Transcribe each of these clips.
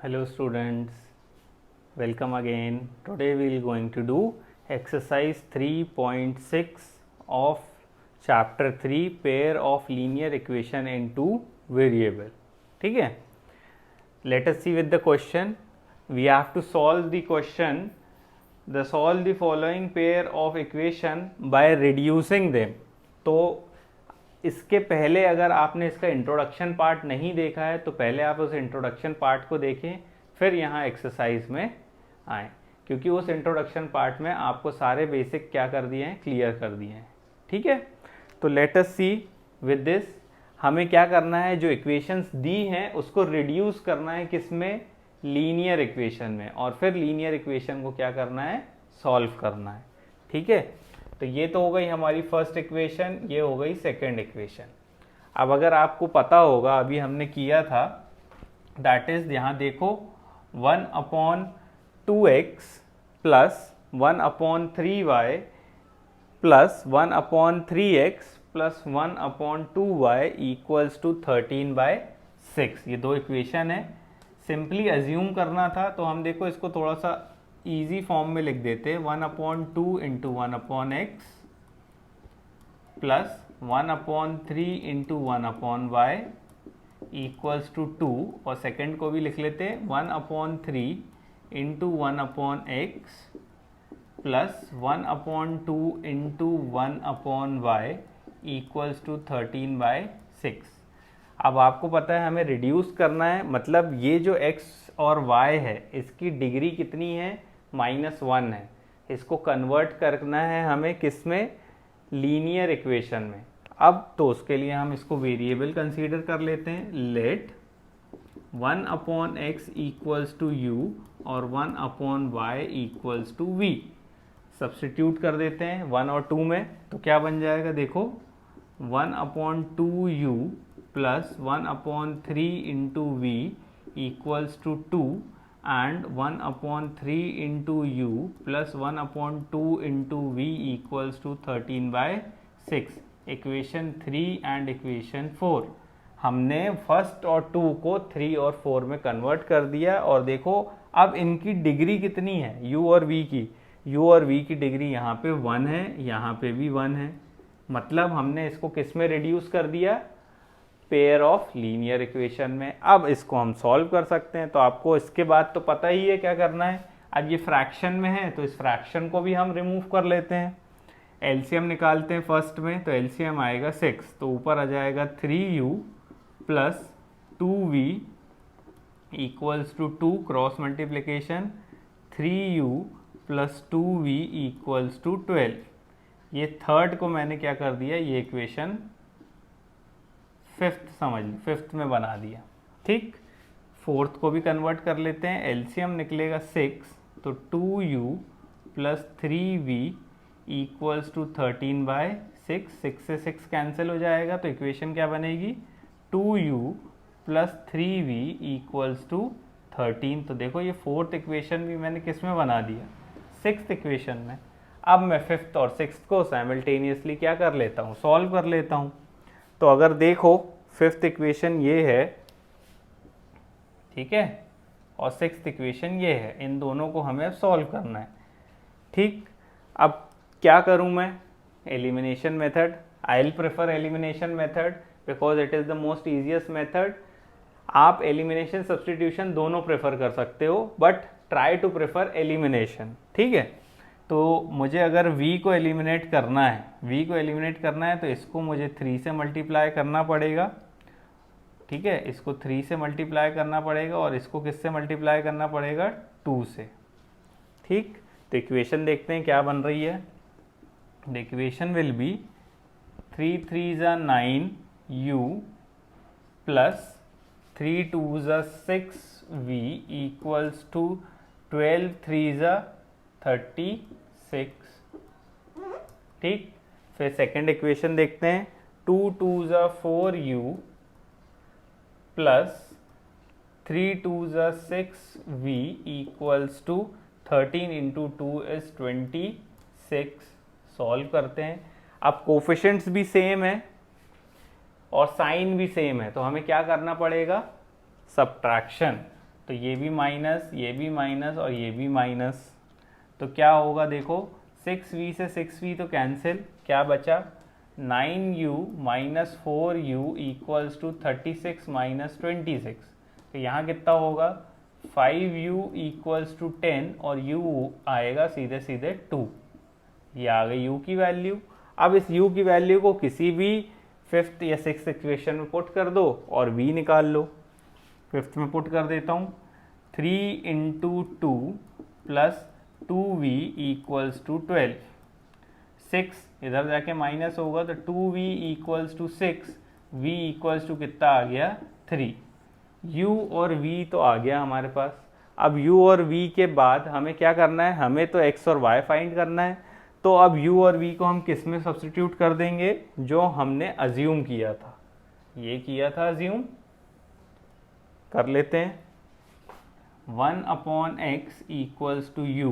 Hello students, welcome again. Today we are going to do exercise 3.6 of chapter 3 pair of linear equation in two variable. ठीक है, let us see with the question. We have to solve the question, solve the following pair of equation by reducing them. तो इसके पहले अगर आपने इसका introduction part नहीं देखा है तो पहले आप उस इंट्रोडक्शन पार्ट को देखें, फिर यहाँ एक्सरसाइज में आए, क्योंकि उस इंट्रोडक्शन पार्ट में आपको सारे बेसिक क्या कर दिए हैं, क्लियर कर दिए हैं. ठीक है, तो let us see with this. हमें क्या करना है, जो इक्वेशंस दी हैं उसको रिड्यूस करना है किसमें, लीनियर इक्वेशन में, और फिर लीनियर इक्वेशन को क्या करना है, सॉल्व करना है. ठीक है, तो ये तो हो गई हमारी फर्स्ट इक्वेशन, ये हो गई सेकंड इक्वेशन. अब अगर आपको पता होगा, अभी हमने किया था, दैट इज यहाँ देखो 1/2x plus 1/3y plus 1/3x plus 1/2y equals to 13/6. ये दो इक्वेशन है. सिंपली अज्यूम करना था, तो हम देखो इसको थोड़ा सा इजी फॉर्म में लिख देते हैं. 1/2 into 1/x plus 1/3 into 1/y equals to 2, और सेकेंड को भी लिख लेते हैं 1/3 into 1/x plus 1/2 into 1/y equals to 13/6. अब आपको पता है हमें रिड्यूस करना है, मतलब ये जो x और y है इसकी डिग्री कितनी है, -1 है. इसको कन्वर्ट करना है हमें किसमें, लीनियर इक्वेशन में. अब तो उसके लिए हम इसको वेरिएबल कंसीडर कर लेते हैं. Late 1/x equals to u और 1/y equals to v. Substitute कर देते हैं 1 और 2 में, तो क्या बन जाएगा, देखो 1/2u plus 1/3 into v equals to 2 and 1/3 into u plus 1/2 into v equals to 13/6. Equation 3 and equation 4. हमने फर्स्ट और 2 को 3 और 4 में कन्वर्ट कर दिया, और देखो अब इनकी डिग्री कितनी है, u और v की. u और v की डिग्री यहाँ पे 1 है, यहाँ पे भी 1 है. मतलब हमने इसको किस में रिड्यूस कर दिया, पेयर ऑफ लीनियर इक्वेशन में. अब इसको हम सॉल्व कर सकते हैं. तो आपको इसके बाद तो पता ही है क्या करना है. अब ये फ्रैक्शन में है तो इस फ्रैक्शन को भी हम रिमूव कर लेते हैं. एलसीएम निकालते हैं फर्स्ट में, तो एलसीएम आएगा 6, तो ऊपर आ जाएगा 3u plus 2v equals to 2, cross multiplication 3u plus 2v equals to 12. ये थर्ड को मैंने क्या कर दिया, ये इक्वेशन फिफ्थ समझ लो, फिफ्थ में बना दिया. ठीक, फोर्थ को भी कन्वर्ट कर लेते हैं. एलसीएम निकलेगा 6, तो 2u plus 3v equals to 13/6. 6 से 6 कैंसिल हो जाएगा, तो इक्वेशन क्या बनेगी, 2u plus 3v equals to 13. तो देखो ये फोर्थ इक्वेशन भी मैंने किस में बना दिया, सिक्स्थ इक्वेशन में. अब मैं फिफ्थ और सिक्स्थ को साइमल्टेनियसली क्या कर लेता हूँ, सॉल्व कर लेता हूँ. तो अगर देखो फिफ्थ इक्वेशन ये है, ठीक है, और सिक्स्थ इक्वेशन ये है, इन दोनों को हमें अब सॉल्व करना है. ठीक, अब क्या करूं मैं, elimination method. I will prefer elimination method because it is the most easiest method. आप एलिमिनेशन सब्सटीट्यूशन दोनों प्रेफर कर सकते हो, but try to prefer elimination. ठीक है, तो मुझे अगर v को एलिमिनेट करना है, तो इसको मुझे 3 से मल्टीप्लाई करना पड़ेगा. ठीक है, इसको 3 से मल्टीप्लाई करना पड़ेगा, और इसको किससे मल्टीप्लाई करना पड़ेगा, 2 से. ठीक, तो इक्वेशन देखते हैं क्या बन रही है. The equation will be 3 3 9u plus 3 2 6v equals to 12 3 36. ठीक, फिर सेकेंड इक्वेशन देखते हैं. 2 2 4u plus 3 2 6v equals to 13 into 2 is 26. Solve करते हैं. अब कोफिशिएंट्स भी सेम है और साइन भी सेम है, तो हमें क्या करना पड़ेगा, सब्ट्रैक्शन. तो ये भी माइनस, ये भी माइनस और ये भी माइनस। तो क्या होगा देखो, 6v से 6v तो कैंसिल, क्या बचा 9u minus 4u equals to 36 minus 26। तो यहाँ कितना होगा 5u इक्वल्स टू 10 और u आएगा सीधे सीधे 2। ये आ गई u की वैल्यू। अब इस u की वैल्यू को किसी भी फिफ्थ या सिक्स्थ इक्वेशन में पुट कर दो और v निकाल लो। फिफ्थ में पुट कर देता हूँ, 3 into 2 plus 2v equals to 12। 6 इधर जाके माइनस होगा तो 2v equals to 6, v equals to कितना आ गया 3। u और v तो आ गया हमारे पास। अब u और v के बाद हमें क्या करना है, हमें तो x और y फाइंड करना है। तो अब u और v को हम किस में सब्स्टिट्यूट कर देंगे, जो हमने अज्यूम किया था, ये किया था अज्यूम, कर लेते हैं। 1 upon x equals to you,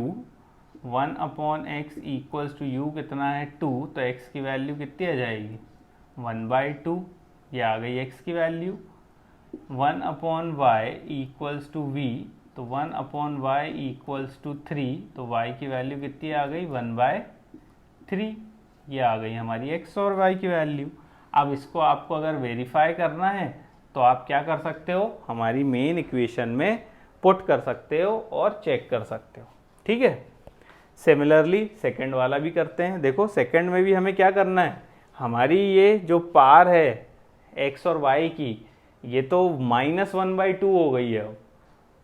1 upon x equals to U कितना है 2, तो x की वैल्यू कितनी आ जाएगी 1/2, ये आ गई x की value. 1 upon Y equals to v, तो 1 अपॉन वाई इक्वल्स टू 3, तो y की वैल्यू कितनी आ गई 1/3, ये आ गई हमारी x और y की वैल्यू। अब इसको आपको अगर वेरीफाई करना है तो आप क्या कर सकते हो, हमारी मेन इक्वेशन में पुट कर सकते हो और चेक कर सकते हो, ठीक है। सिमिलरली सेकंड वाला भी करते हैं। देखो सेकंड में भी हमें क्या करना है, हमारी ये जो पार है x और y की, ये तो -1/2 हो गई है,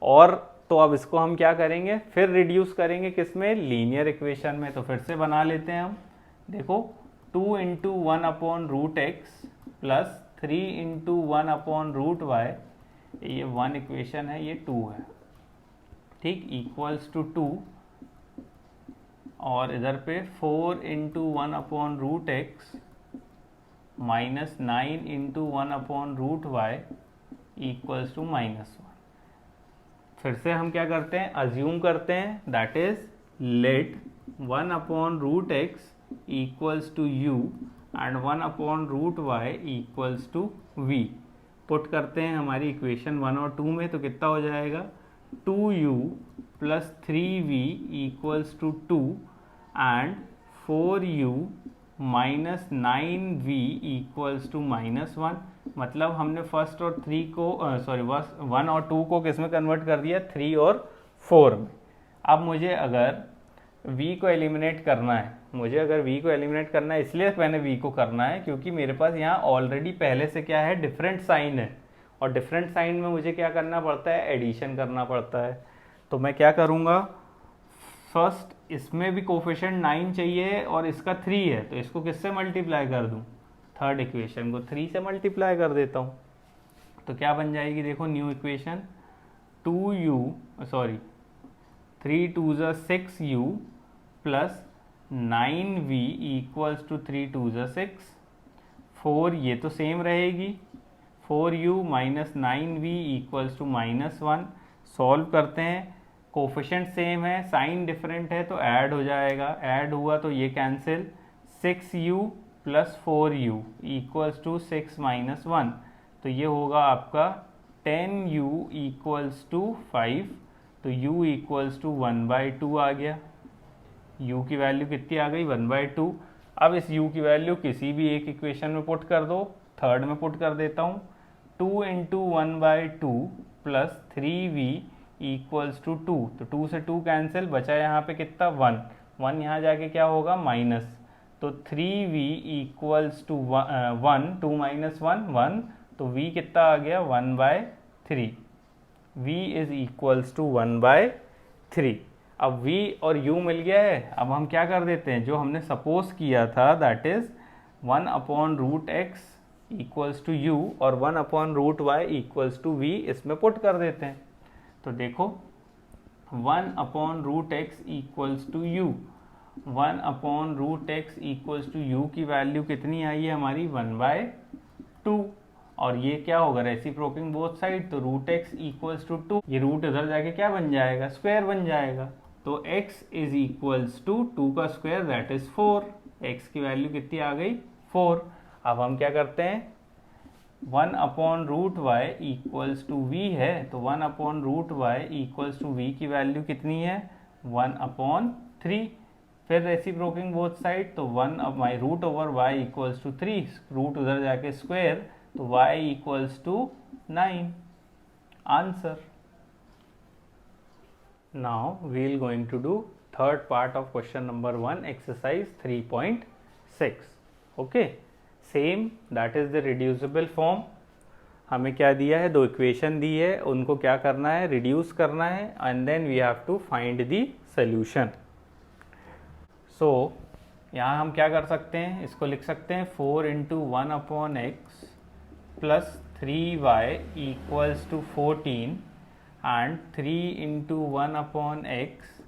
और तो अब इसको हम क्या करेंगे, फिर रिड्यूस करेंगे किसमें, लीनियर इक्वेशन में। तो फिर से बना लेते हैं हम। देखो 2 into 1 upon root X plus 3 into 1 upon root Y, ये 1 इक्वेशन है, ये 2 है, ठीक, इक्वल्स टू 2, और इधर पे 4 into 1 upon root X minus 9 into 1 upon root Y equals to -1। फिर से हम क्या करते हैं, अज्यूम करते हैं, that is let 1 upon root X equals to you and 1 upon root Y equals to we. Put करते हैं हमारी इक्वेशन 1 और 2 में, तो कितना हो जाएगा 2u plus 3v equals to 2 and 4u minus 9v equals to -1। मतलब हमने फर्स्ट और 3 को 1 और 2 को किस में कन्वर्ट कर दिया, 3 और 4 में। अब मुझे अगर v को एलिमिनेट करना है, इसलिए मैंने v को करना है क्योंकि मेरे पास यहाँ ऑलरेडी पहले से क्या है, डिफरेंट साइन है, और डिफरेंट साइन में मुझे क्या करना पड़ता है, एडिशन करना पड़ता है। तो मैं क्या करूँगा, फर्स्ट इसमें भी कोफिशिएंट 9 चाहिए और इसका 3 है, तो इसको किससे मल्टीप्लाई कर दूँ, थर्ड इक्वेशन को 3 से मल्टीप्लाई कर देता हूँ। तो क्या बन जाएगी, देखो new equation 3 2 6u plus 9v equals to 3 2 6, 4 ये तो सेम रहेगी, 4u minus 9v equals to -1। Solve करते हैं, कोफिशिएंट सेम है, साइन डिफरेंट है, तो ऐड हो जाएगा, ऐड हुआ तो ये cancel, 6u plus 4u equals to 6 minus 1, तो ये होगा आपका 10u इक्वल्स टू 5, तो u इक्वल्स टू 1/2 आ गया। u की वैल्यू कितनी आ गई 1/2। अब इस u की वैल्यू किसी भी एक इक्वेशन में पुट कर दो, थर्ड में पुट कर देता हूँ, 2 into 1/2 plus 3v equals to 2, तो 2 से 2 कैंसिल, बचा यहाँ पे कितना 1 यहाँ जाके क्या होगा माइनस, तो 3v इक्वल्स टू 1, 2 माइनस 1, तो v कितना आ गया 1/3, v इज इक्वल्स टू 1/3। अब v और u मिल गया है। अब हम क्या कर देते हैं, जो हमने सपोज किया था, that is 1 upon root X equals to you और 1 upon root Y equals to v, इसमें पुट कर देते हैं। तो देखो 1 upon root X equals to you, 1 upon root X equals to you की वैल्यू कितनी आई है हमारी 1/2, और ये क्या होगा, रेसिप्रोकिंग बोथ साइड, तो रूट एक्स इक्वल्स टू 2, ये रूट इधर जाके क्या बन जाएगा, स्क्वायर बन जाएगा, तो x इज इक्वल्स टू 2 का स्क्वायर दैट इज 4, x की वैल्यू कितनी आ गई 4। अब हम क्या करते हैं, 1 upon root Y equals to V है, तो 1 upon root Y equals to we की वैल्यू कितनी है 1 अपॉन 3। फिर रेसिप्रोकिंग बोथ साइड, तो 1 अब my root over y equals to 3, root उधर जाके स्क्वायर, तो y equals to 9 answer. Now we will going to do third part of question number 1 exercise 3.6। Okay, same that is the reducible form. हमें क्या दिया है, दो equation दी है, उनको क्या करना है, रिड्यूस करना है, and then we have to find the solution. So यहाँ हम क्या कर सकते हैं, इसको लिख सकते हैं 4 into 1 upon x plus 3y equals to 14 and 3 into 1 upon x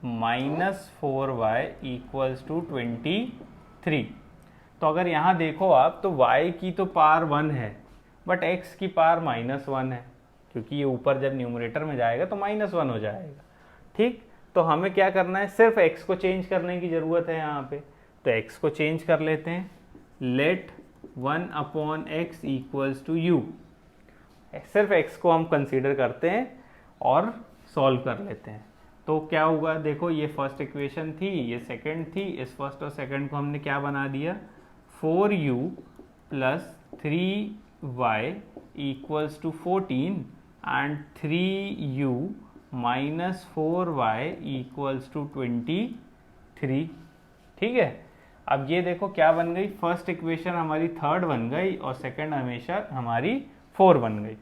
minus 4y equals to 23। तो अगर यहाँ देखो आप, तो y की तो पावर 1 है बट x की पावर -1 है, क्योंकि ये ऊपर जब न्यूमरेटर में जाएगा तो -1 हो जाएगा। ठीक, तो हमें क्या करना है, सिर्फ x को चेंज करने की ज़रूरत है यहाँ पे, तो x को चेंज कर लेते हैं। Let 1 upon x equals to U, सिर्फ x को हम कंसीडर करते हैं और सॉल्व कर लेते हैं। तो क्या होगा, देखो ये फर्स्ट इक्वेशन थी, ये सेकंड थी, इस फर्स्ट और सेकंड को हमने क्या बना दिया 4u plus 3y equals to 14 and 3u minus 4y equals to 23। ठीक है, अब ये देखो क्या बन गई, फर्स्ट इक्वेशन हमारी थर्ड बन गई और सेकंड हमेशा हमारी 4 बन गई।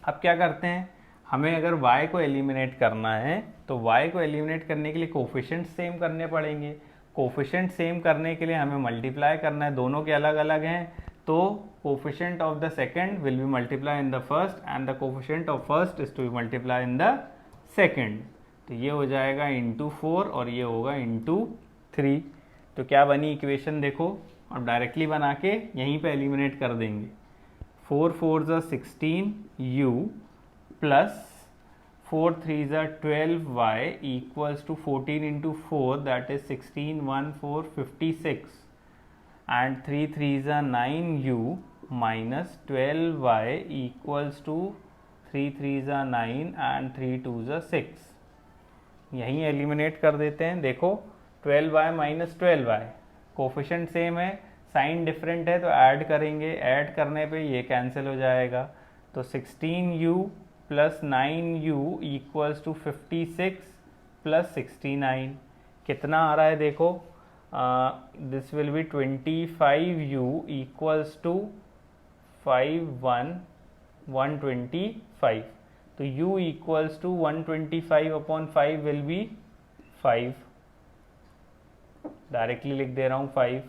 अब क्या करते हैं, हमें अगर y को एलिमिनेट करना है तो y को एलिमिनेट करने के लिए कोफिशिएंट सेम करने पड़ेंगे। कोफिशिएंट सेम करने के लिए हमें मल्टीप्लाई करना है, दोनों के अलग अलग हैं, तो coefficient of the second will be multiply in the first and the coefficient of first is to be multiply in the second. तो ये हो जाएगा इंटू 4 और ये होगा इंटू 3। तो क्या बनी इक्वेशन देखो, अब डायरेक्टली बना के यहीं पे एलिमिनेट कर देंगे। 4 4 ज़ा 16u प्लस 4 3 ज़ा 12y equals to 14 into 4 that is 16 1 4 56 and 3 3 ज़ा 9u minus 12y equals to 3 3 ज़ा 9 एंड 3 2 ज़ा 6। यहीं एलिमिनेट कर देते हैं। देखो 12y minus 12y, coefficient same है, साइन डिफरेंट है, तो ऐड करेंगे, ऐड करने पे ये कैंसिल हो जाएगा। तो 16u plus 9u equals to 56 plus 69, कितना आ रहा है देखो, this will be 25u equals to 125। तो u equals to 125 upon 5 will be 5, directly लिख दे रहा हूँ 5।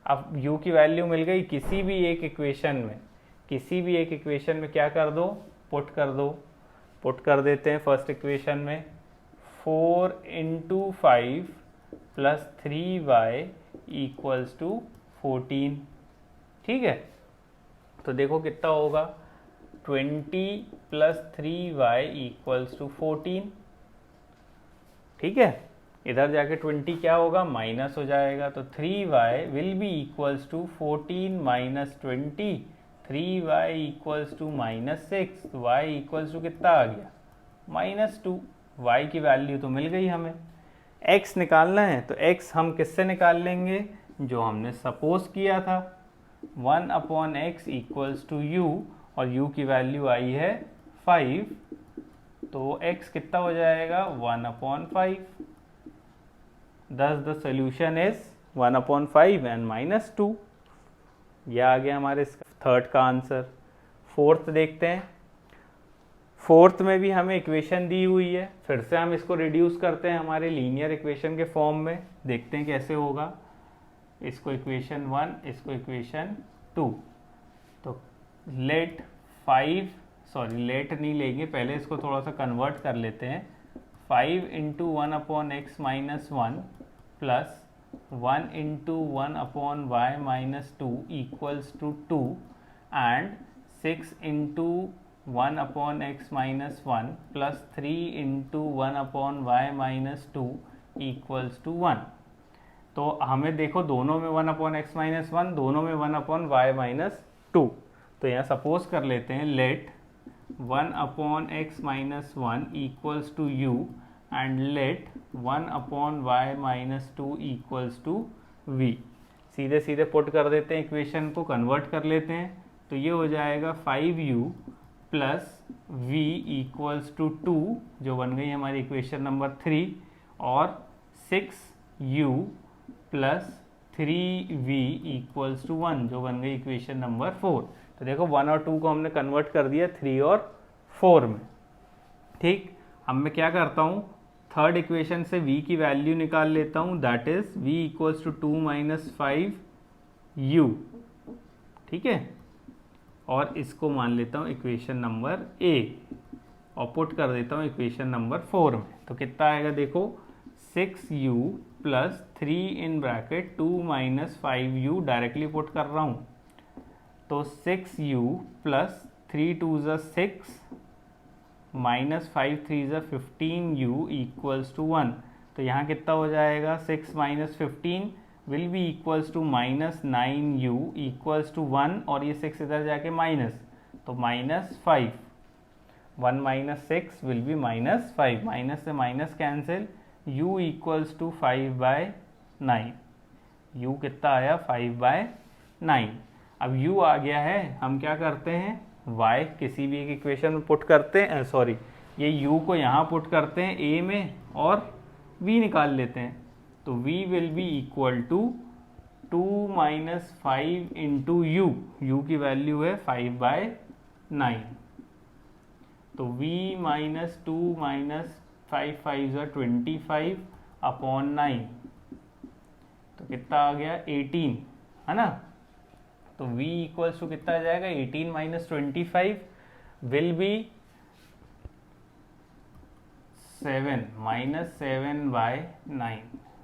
अब u की वैल्यू मिल गई, किसी भी एक इक्वेशन में, किसी भी एक इक्वेशन में क्या कर दो, पुट कर दो। पुट कर देते हैं फर्स्ट इक्वेशन में 4 into 5 plus 3y equals to 14। ठीक है, तो देखो कितना होगा, 20 प्लस 3y इक्वल्स टू 14। ठीक है, इधर जाके 20 क्या होगा, माइनस हो जाएगा, तो 3y will be equals to 14 minus 20, 3y equals to minus 6, तो y इक्वल्स टू कितना आ गया, -2। y की वैल्यू तो मिल गई हमें। x निकालना है तो x हम किससे निकाल लेंगे, जो हमने सपोज किया था, 1 upon x equals to u, और u की वैल्यू आई है 5, तो x कितना हो जाएगा 1 upon 5। Thus the solution is 1 upon 5 and -2। यह आ गया हमारे थर्ड का आंसर। फोर्थ देखते हैं, फोर्थ में भी हमें इक्वेशन दी हुई है, फिर से हम इसको रिड्यूस करते हैं हमारे लीनियर इक्वेशन के फॉर्म में, देखते हैं कैसे होगा। इसको इक्वेशन 1, इसको इक्वेशन 2। तो लेट नहीं लेंगे, पहले इसको थोड़ा सा कन्वर्ट कर लेते हैं। 5 into 1 upon x minus 1 plus 1 into 1 upon y minus 2 equals to 2 and 6 into 1 upon x minus 1 plus 3 into 1 upon y minus 2 equals to 1। तो हमें देखो दोनों में 1/x-1, दोनों में 1/y-2। तो यहाँ सपोज कर लेते हैं let 1/x-1 equals to u and let 1/y-2 equals to v। सीधे सीधे पुट कर देते हैं, इक्वेशन को कन्वर्ट कर लेते हैं। तो ये हो जाएगा 5u plus v equals to 2, जो बन गई हमारी इक्वेशन नंबर 3, और 6u plus 3v equals to 1, जो बन गई इक्वेशन नंबर 4। तो देखो 1 और 2 को हमने कन्वर्ट कर दिया 3 और 4 में। ठीक, अब मैं क्या करता हूँ, थर्ड इक्वेशन से v की वैल्यू निकाल लेता हूँ, that is v equals to 2 minus 5u। ठीक है, और इसको मान लेता हूँ इक्वेशन नंबर a और पुट कर देता हूँ इक्वेशन नंबर 4 में। तो कितना आएगा देखो, 6u plus 3 in bracket 2 minus 5u, directly put कर रहा हूँ। तो 6u प्लस 3 2 ज़ा 6 माइनस 5 3 ज़ा 15u इक्वल्स टू 1। तो यहाँ कितना हो जाएगा, 6 minus 15 will be equals to minus 9u equals to 1, और ये 6 इधर जाके माइनस, तो minus 5। 1 minus 6 will be minus 5, minus से minus cancel, u equals to 5/9। u कितना आया, 5/9। अब u आ गया है, हम क्या करते हैं, y किसी भी एक इक्वेशन में पुट करते हैं, सॉरी ये u को यहाँ पुट करते हैं a में और v निकाल लेते हैं। तो v will be equal to 2 minus 5 into u, u की वैल्यू है 5/9। तो v माइनस 2 माइनस 5 5 ज़ा 25 अपॉन 9, तो कितना आ गया 18, है ना। तो v इक्वल्स टू कितना आ जाएगा, 18 minus 25 will be 7 minus 7/9।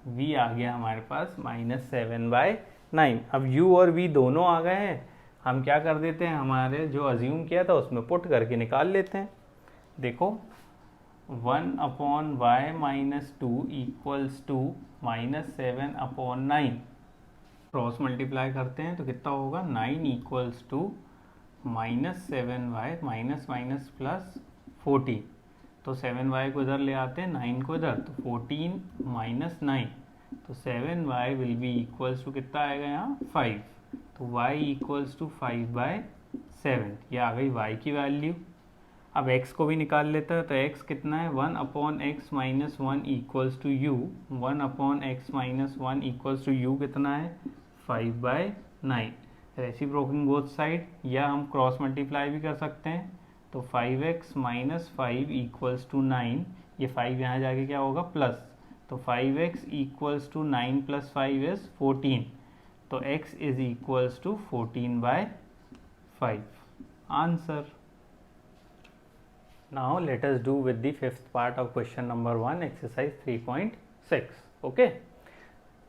v आ गया हमारे पास माइनस 7/9। अब u और v दोनों आ गए हैं, हम क्या कर देते हैं, हमारे जो अज्यूम किया था उसमें पुट करके निकाल लेते हैं। देखो 1/y-2 equals to minus 7/9, cross multiply करते हैं तो कितना होगा, 9 equals to minus 7y minus minus plus 14। तो 7y को इधर ले आते हैं, 9 को इधर, तो 14 माइनस 9, तो 7y will be equals to कितना आएगा यहाँ 5। तो y इक्वल्स टू 5/7, ये आ गई y की वैल्यू। अब x को भी निकाल लेते हैं, तो x कितना है, 1/x-1 equals to u, 1/x-1 equals to u कितना है 5/9। रेसिप्रोकिंग बोथ साइड, या हम क्रॉस मल्टीप्लाई भी कर सकते हैं। तो 5x माइनस 5 इक्वल्स टू 9, ये 5 यहाँ जाके क्या होगा प्लस, तो 5x equals to 9 plus 5 is 14। तो x is equals to 14/5, answer. Now let us do with the fifth part of question number 1, exercise 3.6. Okay,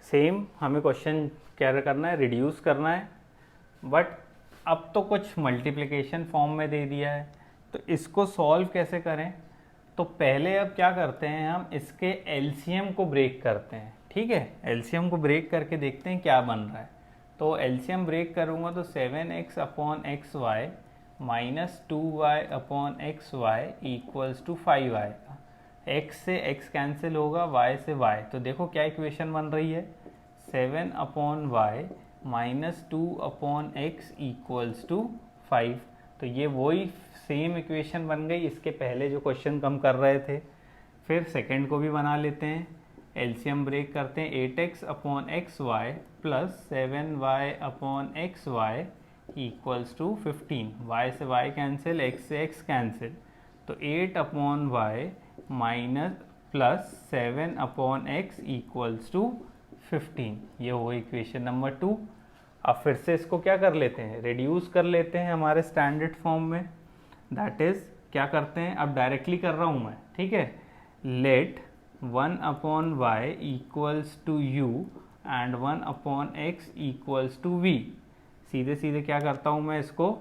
same हमें क्वेश्चन क्या करना है, रिड्यूस करना है, बट अब तो कुछ मल्टीप्लिकेशन फॉर्म में दे दिया है, तो इसको सॉल्व कैसे करें। तो पहले अब क्या करते हैं, हम इसके एलसीएम को ब्रेक करते हैं। ठीक है, एलसीएम को ब्रेक करके देखते हैं क्या बन रहा है। तो एलसीएम ब्रेक करूँगा तो 7x/xy minus 2y upon XY equals to 5 आएगा। x से x कैंसिल होगा, y से y, तो देखो क्या इक्वेशन बन रही है, 7/y minus 2/x equals to 5। तो ये वही सेम इक्वेशन बन गई इसके पहले जो क्वेश्चन हम कर रहे थे। फिर सेकंड को भी बना लेते हैं, एलसीएम ब्रेक करते हैं, 8x/xy plus 7y/xy equals to 15। y से y कैंसिल, x से x कैंसिल, तो 8/y minus plus 7/x equals to 15। ये हो इक्वेशन नंबर 2। अब फिर से इसको क्या कर लेते हैं, रिड्यूस कर लेते हैं हमारे स्टैंडर्ड फॉर्म में। दैट इज क्या करते हैं, अब डायरेक्टली कर रहा हूँ मैं, ठीक है। Let 1/y equals to u and 1/x equals to v। सीधे सीधे क्या करता हूँ मैं, इसको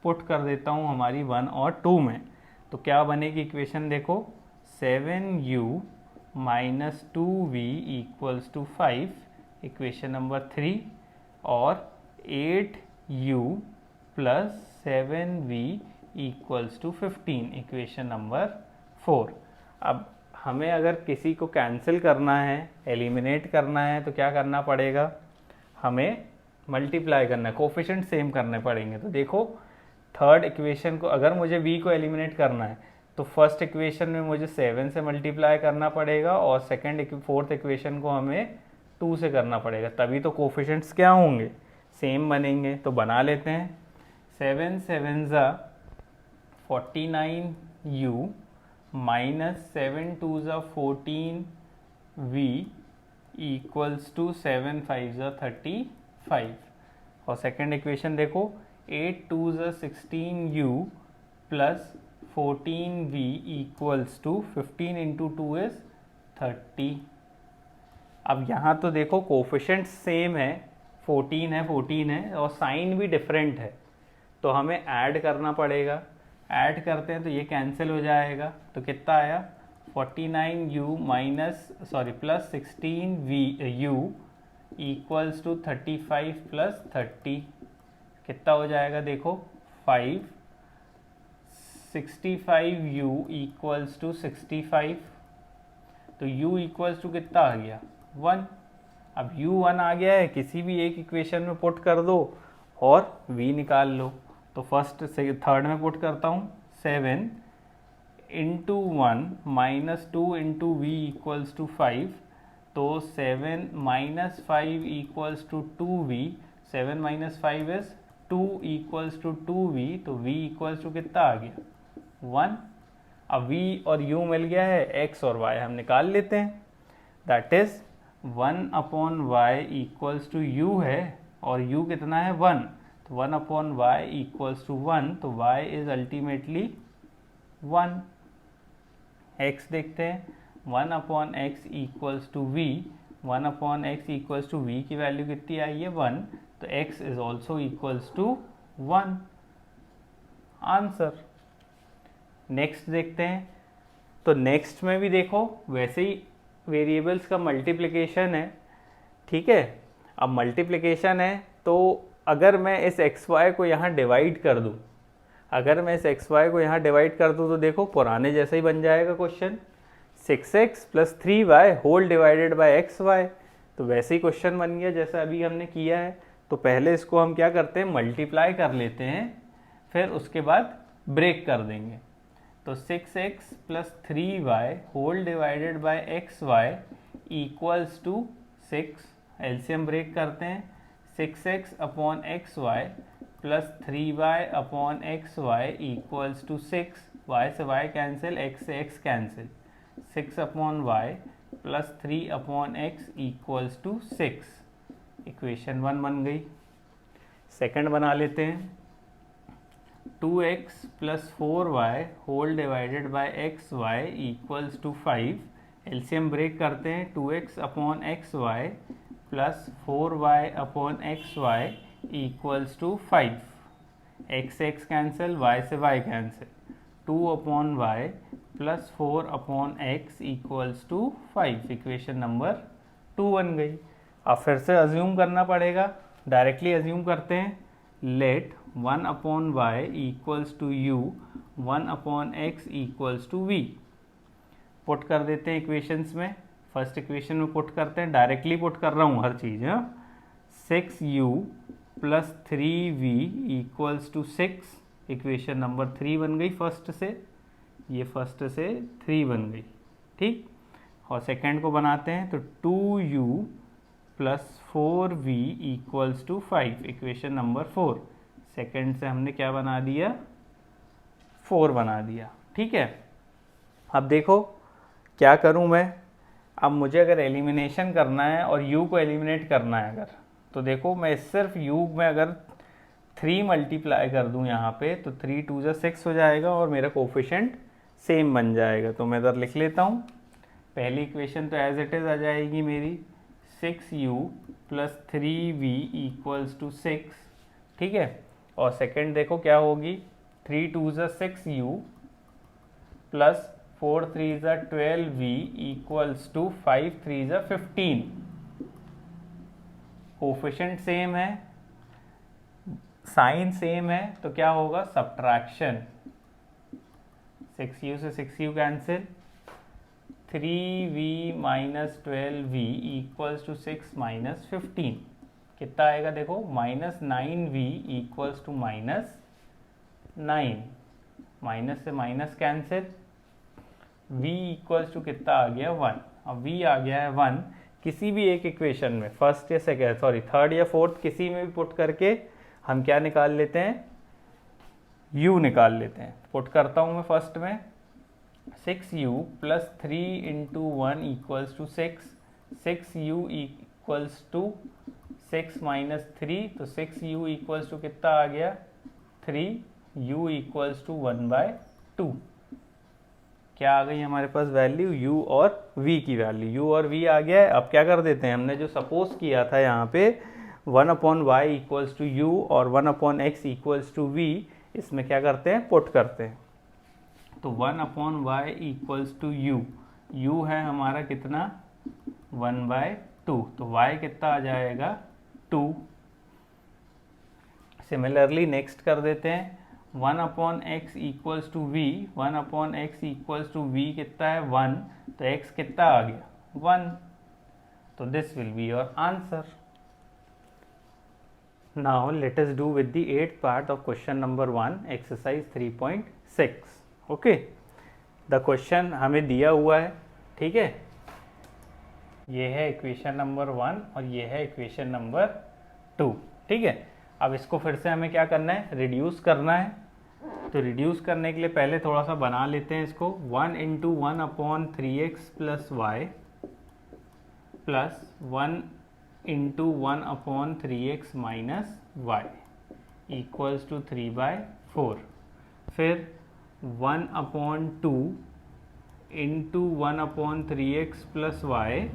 पुट कर देता हूँ हमारी 1 और 2 में। तो क्या बनेगी इक्वेशन, देखो 7u minus 2v equals to 5 equation number 3, और 8u plus 7v equals to 15, equation number 4। अब हमें अगर किसी को कैंसिल करना है, एलिमिनेट करना है, तो क्या करना पड़ेगा, हमें मल्टीप्लाई करना है, कोफिशिएंट सेम करने पड़ेंगे। तो देखो थर्ड इक्वेशन को, अगर मुझे v को एलिमिनेट करना है तो फर्स्ट इक्वेशन में मुझे 7 से मल्टीप्लाई करना पड़ेगा, और फोर्थ इक्वेशन को हमें 2 से करना पड़ेगा, तभी तो कोफिशिएंट्स क्या होंगे, सेम बनेंगे। तो बना लेते हैं। 7 7 ज़ा 49u माइनस 7 2 ज़ा 14v इक्वल्स टू 7 5 ज़ा 35। और सेकेंड इक्वेशन देखो, 8 2 ज़ा 16u plus 14v equals to 15 into 2 is 30। अब यहाँ तो देखो कोफिशिएंट सेम है, 14 है और साइन भी डिफरेंट है, तो हमें ऐड करना पड़ेगा। ऐड करते हैं तो ये कैंसिल हो जाएगा, तो कितना आया 49u plus 16u equals to 35 plus 30, कितना हो जाएगा देखो 5। 65u इक्वल्स टू 65, तो u इक्वल्स टू कितना आ गया 1। अब u 1 आ गया है, किसी भी एक इक्वेशन में पुट कर दो और v निकाल लो। तो फर्स्ट से थर्ड में पुट करता हूँ, 7 into 1 minus 2 into v equals to 5, तो 7 minus 5 equals to 2v, 7 minus 5 is 2 equals to 2v, तो v इक्वल्स टू कितना आ गया 1। अब v और u मिल गया है, x और y हम निकाल लेते हैं। That is 1 upon Y equals to u है, और u कितना है 1, तो 1 अपॉन वाई इक्वल्स टू 1, तो y इज अल्टीमेटली 1। x देखते हैं, 1 upon x equals to v, 1 upon x equals to we की वैल्यू कितनी आई है 1, तो x is also equals to 1, answer. Next देखते हैं, तो नेक्स्ट में भी देखो वैसे ही वेरिएबल्स का मल्टीप्लिकेशन है, ठीक है। अब मल्टीप्लिकेशन है तो अगर मैं इस एक्स वाई को यहाँ डिवाइड कर दूँ, अगर मैं इस एक्स वाई को यहाँ डिवाइड कर दूँ तो देखो पुराने जैसा ही बन जाएगा question, 6x plus 3y whole divided by x y. तो वैसे ही क्वेश्चन बन गया जैसा अभी हमने किया है। तो पहले इसको हम क्या करते हैं, मल्टीप्लाई कर लेते हैं, फिर उसके बाद ब्रेक कर देंगे। तो 6x plus 3y whole divided by x y equals to 6, LCM break करते हैं, 6x upon x y plus 3y upon x y equals to 6, y से y कैंसिल, x से x cancel, 6 upon y plus 3 upon x equals to 6, equation 1 बन गई। Second बना लेते हैं, 2x plus 4y whole divided by x y equals to 5, LCM break करते हैं, 2x upon x y plus 4y upon x y equals to 5, x से x cancel, y से y cancel, 2 upon y plus 4 upon x equals to 5, equation number 2 बन गई। अब फिर से assume करना पड़ेगा, डायरेक्टली अज्यूम करते हैं, let 1 upon Y equals to you, 1 upon x equals to we. Put कर देते हैं इक्वेशंस में, फर्स्ट इक्वेशन में पुट करते हैं, डायरेक्टली पुट कर रहा हूँ हर चीज़, 6u plus 3v equals to 6, equation number 3 बन गई फर्स्ट से, ये फर्स्ट से 3 बन गई, ठीक। और सेकंड को बनाते हैं, तो 2u plus 4v equals to 5, equation number 4, second से हमने क्या बना दिया 4 बना दिया, ठीक है। अब देखो क्या करूं मैं, अब मुझे अगर एलिमिनेशन करना है और u को एलिमिनेट करना है अगर, तो देखो मैं सिर्फ u में अगर 3 मल्टीप्लाई कर दूं यहाँ पे, तो 3 2 जा 6 हो जाएगा और मेरा कोफिशिएंट सेम बन जाएगा। तो मैं इधर लिख लेता हूँ, पहली इक्वेशन तो एज इट इज़ आ जाएगी मेरी, 6u plus 3v equals to 6, ठीक है। और सेकंड देखो क्या होगी, 3 2 जा 6u प्लस 4 3 जा 12v इक्वल्स टू 5 3 जा 15, कोफिशिएंट सेम है, साइन सेम है, तो क्या होगा, सब्ट्रैक्शन। 6u से 6u cancel, 3v minus 12v equals to 6 minus 15, कितना आएगा देखो, minus 9v equals to minus 9, minus से minus cancel, v equals to कितना आ गया 1। अब v आ गया है 1, किसी भी एक इक्वेशन में, फर्स्ट या सेकेंड, सॉरी थर्ड या फोर्थ, किसी में भी पुट करके हम क्या निकाल लेते हैं, u निकाल लेते हैं। पुट करता हूं मैं फर्स्ट में, 6u plus 3 into 1 equals to 6, 6u equals to 6 minus 3, तो 6u इक्वल्स टू कितना आ गया 3, u इक्वल्स टू 1/2। क्या आ गई हमारे पास वैल्यू, u और v की वैल्यू, u और v आ गया है। अब क्या कर देते हैं, हमने जो सपोज किया था यहाँ पे 1/y इक्वल्स टू u और 1/x इक्वल्स टू v, इसमें क्या करते हैं, पुट करते हैं। तो 1/y equals to u, u है हमारा कितना 1/2, तो y कितना आ जाएगा 2। सिमिलरली नेक्स्ट कर देते हैं, 1/x equals to v, 1/x equals to v कितना है 1, तो x कितना आ गया 1, तो this will be your answer. Now let us do with the 8th part of question number 1 exercise 3.6। Okay, the question हमें दिया हुआ है, ठीक है, ये है इक्वेशन नंबर 1 और ये है इक्वेशन नंबर 2, ठीक है। अब इसको फिर से हमें क्या करना है, रिड्यूस करना है। तो रिड्यूस करने के लिए पहले थोड़ा सा बना लेते हैं इसको, 1 into 1/3x plus y plus 1 into 1/3x minus y equals to 3/4, फिर 1/2 into 1/3x plus y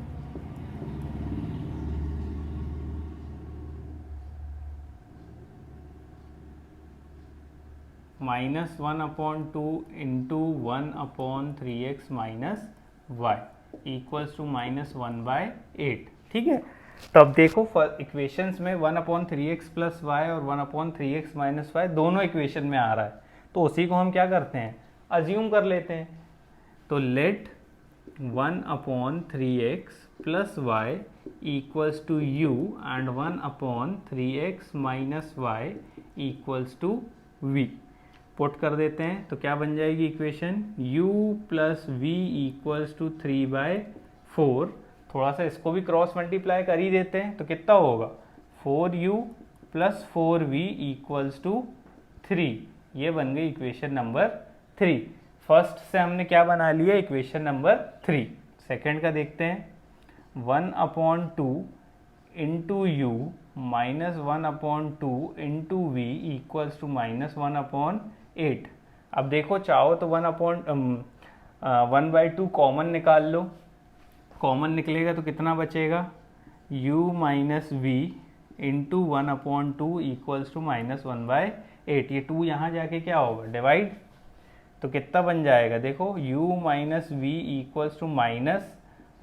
minus 1/2 into 1/3x minus y equals to minus 1/8, ठीक है। तो अब देखो इक्वेशंस में 1/3x प्लस वाई और 1/3x माइनस वाई दोनों इक्वेशन में आ रहा है, तो उसी को हम क्या करते हैं, अज्यूम कर लेते हैं। तो let 1/3x plus y equals to u and 1/3x minus y equals to v, put कर देते हैं। तो क्या बन जाएगी equation, u plus v equals to 3/4, थोड़ा सा इसको भी क्रॉस मल्टीप्लाई कर ही देते हैं, तो कितना होगा 4u plus 4v equals to 3, ये बन गई इक्वेशन नंबर 3। फर्स्ट से हमने क्या बना लिया, इक्वेशन नंबर 3। सेकेंड का देखते हैं, 1/2 into u minus 1/2 into v equals to minus 1/8। अब देखो चाहो तो 1/2 कॉमन निकाल लो, कॉमन निकलेगा तो कितना बचेगा, u minus v into 1/2 equals to minus 1/8। ये 2 यहाँ जाके क्या होगा, डिवाइड, तो कितना बन जाएगा देखो, u minus v equals to minus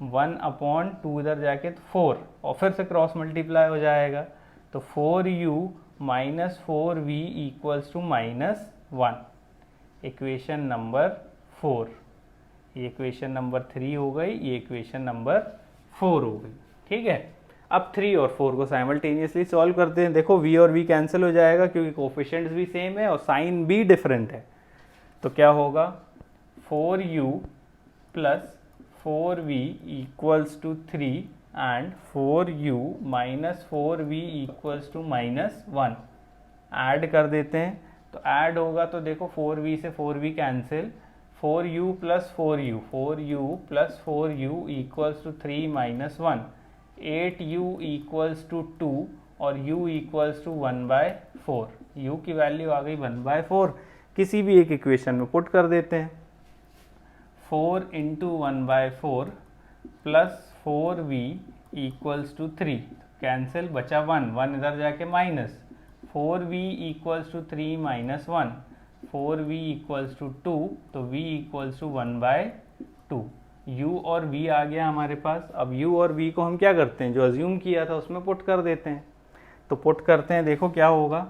1/2 इधर जाके तो 4, और फिर से क्रॉस मल्टीप्लाई हो जाएगा, तो 4u minus 4v equals to minus 1, equation number 4। ये इक्वेशन नंबर 3 हो गई, ये इक्वेशन नंबर 4 हो गई, ठीक है। अब 3 और 4 को साइमल्टेनियसली सॉल्व करते हैं। देखो v और v कैंसिल हो जाएगा क्योंकि कोफिशिएंट्स भी सेम है और साइन भी डिफरेंट है, तो क्या होगा 4u plus 4v equals to 3 and 4u minus 4v equals to minus 1। Add कर देते हैं, तो ऐड होगा तो देखो 4v से 4v cancel, 4u plus 4u, 4u plus 4u equals to 3 minus 1, 8u equals to 2 और u इक्वल्स टू 1/4। u की वैल्यू आ गई 1/4, किसी भी एक इक्वेशन में पुट कर देते हैं। 4 into 1/4 plus 4v equals to 3, cancel, बचा 1 इधर जाके minus, 4v equals to 3 minus 1, 4v equals to 2, तो v इक्वल्स टू 1/2। u और v आ गया हमारे पास। अब u और v को हम क्या करते हैं, जो अज्यूम किया था उसमें पुट कर देते हैं। तो पुट करते हैं, देखो क्या होगा,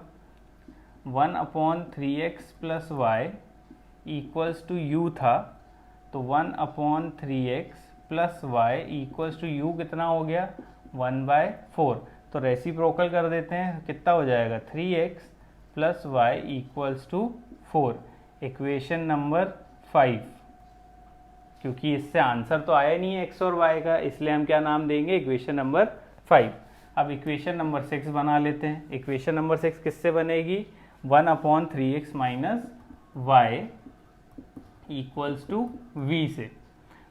1/3x plus y equals to u था, तो 1/3x plus y equals to u कितना हो गया, 1/4। तो रेसिप्रोकल कर देते हैं, कितना हो जाएगा, 3x plus y equals to 4। Equation number 5, क्योंकि इससे आंसर तो आया नहीं है x और y का, इसलिए हम क्या नाम देंगे, इक्वेशन नंबर 5। अब इक्वेशन नंबर 6 बना लेते हैं। इक्वेशन नंबर 6 किससे बनेगी, 1/3x minus y equals to v से।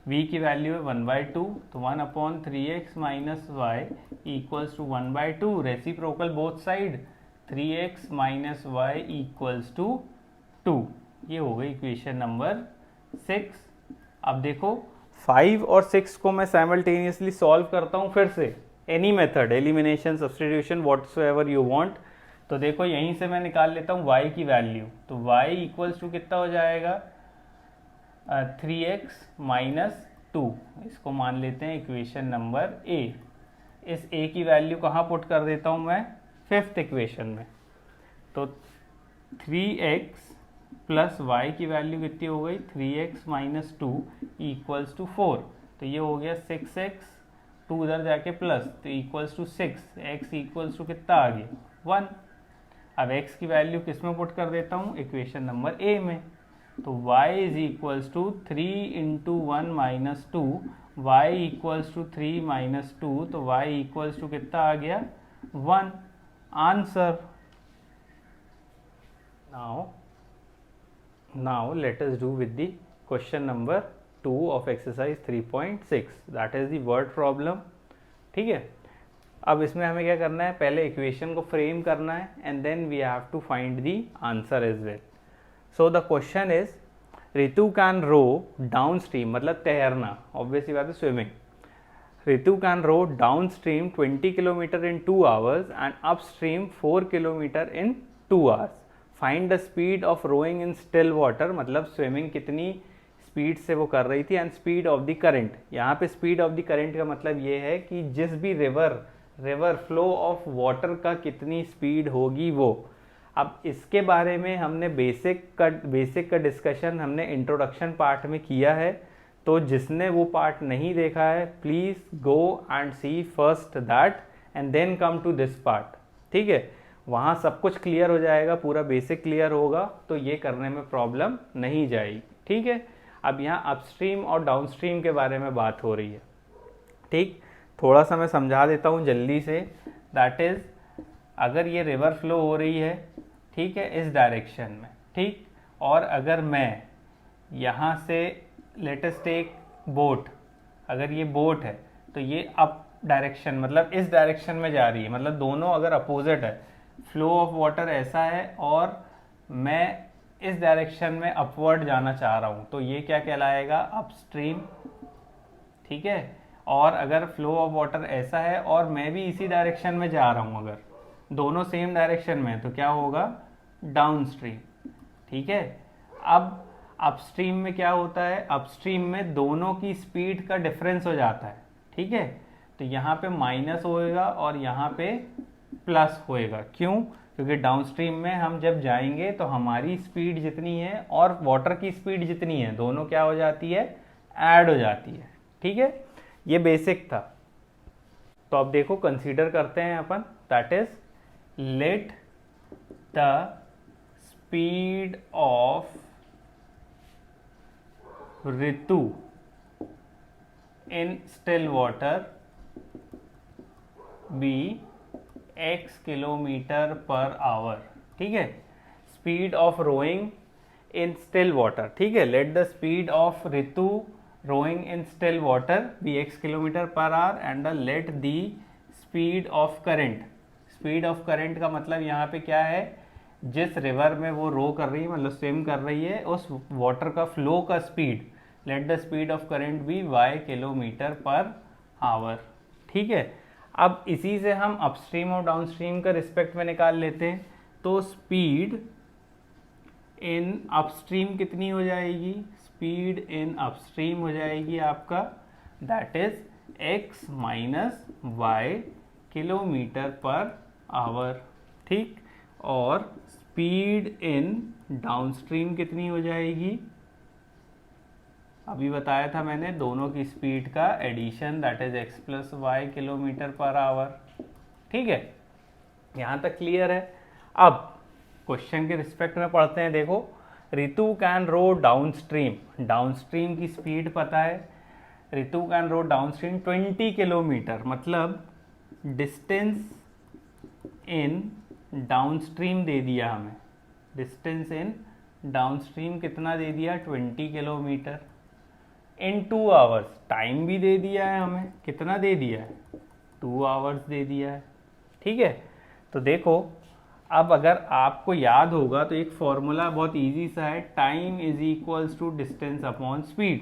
v की वैल्यू है 1/2, तो 1/3x minus y equals to 1/2। Reciprocal both side, 3x minus y equals to 2। ये हो गई इक्वेशन नंबर 6। अब देखो 5 और 6 को मैं साइमल्टेनियसली सॉल्व करता हूँ फिर से, any method, elimination, substitution, whatsoever you want. तो देखो यहीं से मैं निकाल लेता हूँ y की वैल्यू, तो y इक्वल्स टू कितना हो जाएगा, 3x माइनस 2। इसको मान लेते हैं इक्वेशन नंबर a। इस a की वैल्यू कहाँ पुट कर देता हूँ मैं, 5th इक्वेशन में। तो 3x प्लस y की वैल्यू कितनी हो गई, 3x माइनस 2 इक्वल्स टू 4। तो ये हो गया 6x, 2 उधर जाके प्लस, तो equals to 6। x equals to कितना आ गया, 1। अब x की वैल्यू किस में पुट कर देता हूँ, इक्वेशन नंबर a में। तो y is equals to 3 into 1 minus 2, y equals to 3 minus 2, तो y इक्वल्स टू कितना आ गया, 1। Answer. Now let us do with the question number 2 of exercise 3.6, that is the word problem। ठीक है, अब इसमें हमें क्या करना है, पहले इक्वेशन को फ्रेम करना है and then we have to find the answer as well. So the question is, Ritu can row downstream, मतलब तैरना, ऑब्वियसली बात है swimming. Ritu can row downstream 20 kilometre in 2 hours and upstream 4 kilometre in 2 hours। Find the speed of rowing in still water, मतलब swimming कितनी speed से वो कर रही थी, and speed of the current. यहाँ पे स्पीड ऑफ द करंट का मतलब ये है कि जिस भी रिवर फ्लो ऑफ वाटर का कितनी स्पीड होगी वो। अब इसके बारे में हमने बेसिक का डिस्कशन हमने इंट्रोडक्शन पार्ट में किया है, तो जिसने वो पार्ट नहीं देखा है please go and see first that and then come to this part. ठीक है, वहाँ सब कुछ क्लियर हो जाएगा, पूरा बेसिक क्लियर होगा, तो ये करने में प्रॉब्लम नहीं जाएगी। ठीक है, अब यहाँ अपस्ट्रीम और डाउनस्ट्रीम के बारे में बात हो रही है। ठीक, थोड़ा सा मैं समझा देता हूँ जल्दी से। दैट इज़, अगर ये रिवर फ्लो हो रही है, ठीक है, इस डायरेक्शन में, ठीक, और अगर मैं यहाँ से लेट अस टेक बोट, अगर ये बोट है तो ये अप डायरेक्शन, मतलब इस डायरेक्शन में जा रही है, मतलब दोनों अगर अपोजिट है, फ्लो ऑफ वाटर ऐसा है और मैं इस डायरेक्शन में अपवर्ड जाना चाह रहा हूँ, तो ये क्या कहलाएगा, अपस्ट्रीम। ठीक है, और अगर फ्लो ऑफ वाटर ऐसा है और मैं भी इसी डायरेक्शन में जा रहा हूँ, अगर दोनों सेम डायरेक्शन में, तो क्या होगा, डाउनस्ट्रीम। ठीक है, अब अपस्ट्रीम में क्या होता है, अपस्ट्रीम में दोनों की स्पीड का डिफरेंस हो जाता है। ठीक है, तो यहाँ पे माइनस होएगा और यहाँ पे प्लस होएगा। क्यों, क्योंकि डाउनस्ट्रीम में हम जब जाएंगे तो हमारी स्पीड जितनी है और वाटर की स्पीड जितनी है, दोनों क्या हो जाती है, ऐड हो जाती है। ठीक है, ये बेसिक था। तो अब देखो कंसीडर करते हैं अपन, that is let the speed of Ritu in still water be x kilometre per hour. ठीक है, speed of rowing in still water. ठीक है, let the speed of Ritu rowing in still water be x kilometre per hour and let the speed of current. Speed of current का मतलब यहाँ पे क्या है, जिस रिवर में वो रो कर रही है, मतलब स्विम कर रही है, उस वाटर का फ्लो का speed, let the speed of current be y kilometre per hour. ठीक है, अब इसी से हम अपस्ट्रीम और डाउनस्ट्रीम का रिस्पेक्ट में निकाल लेते हैं। तो स्पीड इन अपस्ट्रीम कितनी हो जाएगी, स्पीड इन अपस्ट्रीम हो जाएगी आपका that is x minus y kilometre per hour, ठीक। और स्पीड इन डाउनस्ट्रीम कितनी हो जाएगी, अभी बताया था मैंने दोनों की स्पीड का addition that is x plus y kilometre per hour, ठीक है। यहाँ तक क्लियर है। अब क्वेश्चन के रिस्पेक्ट में पढ़ते हैं। देखो, Ritu can row downstream, downstream की स्पीड पता है, Ritu can row downstream 20 kilometre, मतलब डिस्टेंस इन डाउनस्ट्रीम दे दिया हमें, डिस्टेंस इन डाउनस्ट्रीम कितना दे दिया 20 किलोमीटर इन 2 आवर्स, टाइम भी दे दिया है हमें, कितना दे दिया है 2 आवर्स दे दिया है, ठीक है। तो देखो, अब अगर आपको याद होगा तो एक फॉर्मूला बहुत इजी सा है, time is equals to distance upon speed,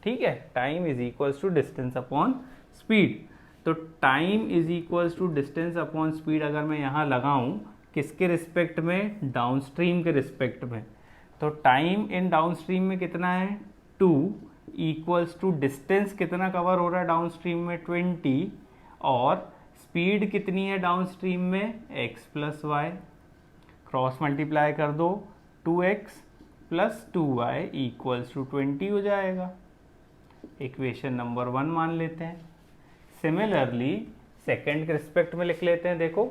ठीक है। Time is equals to distance upon speed, तो time is equals to distance upon speed अगर मैं यहाँ लगाऊं किसके रिस्पेक्ट में, डाउनस्ट्रीम के रिस्पेक्ट में, तो टाइम इन डाउनस्ट्रीम में कितना है 2 इक्वल्स टू डिस्टेंस कितना कवर हो रहा है डाउनस्ट्रीम में 20, और स्पीड कितनी है डाउनस्ट्रीम में x plus y, cross multiply कर दो 2x plus 2y equals to 20 हो जाएगा, इक्वेशन नंबर 1 मान लेते हैं। सिमिलरली सेकेंड के रिस्पेक्ट में लिख लेते हैं। देखो,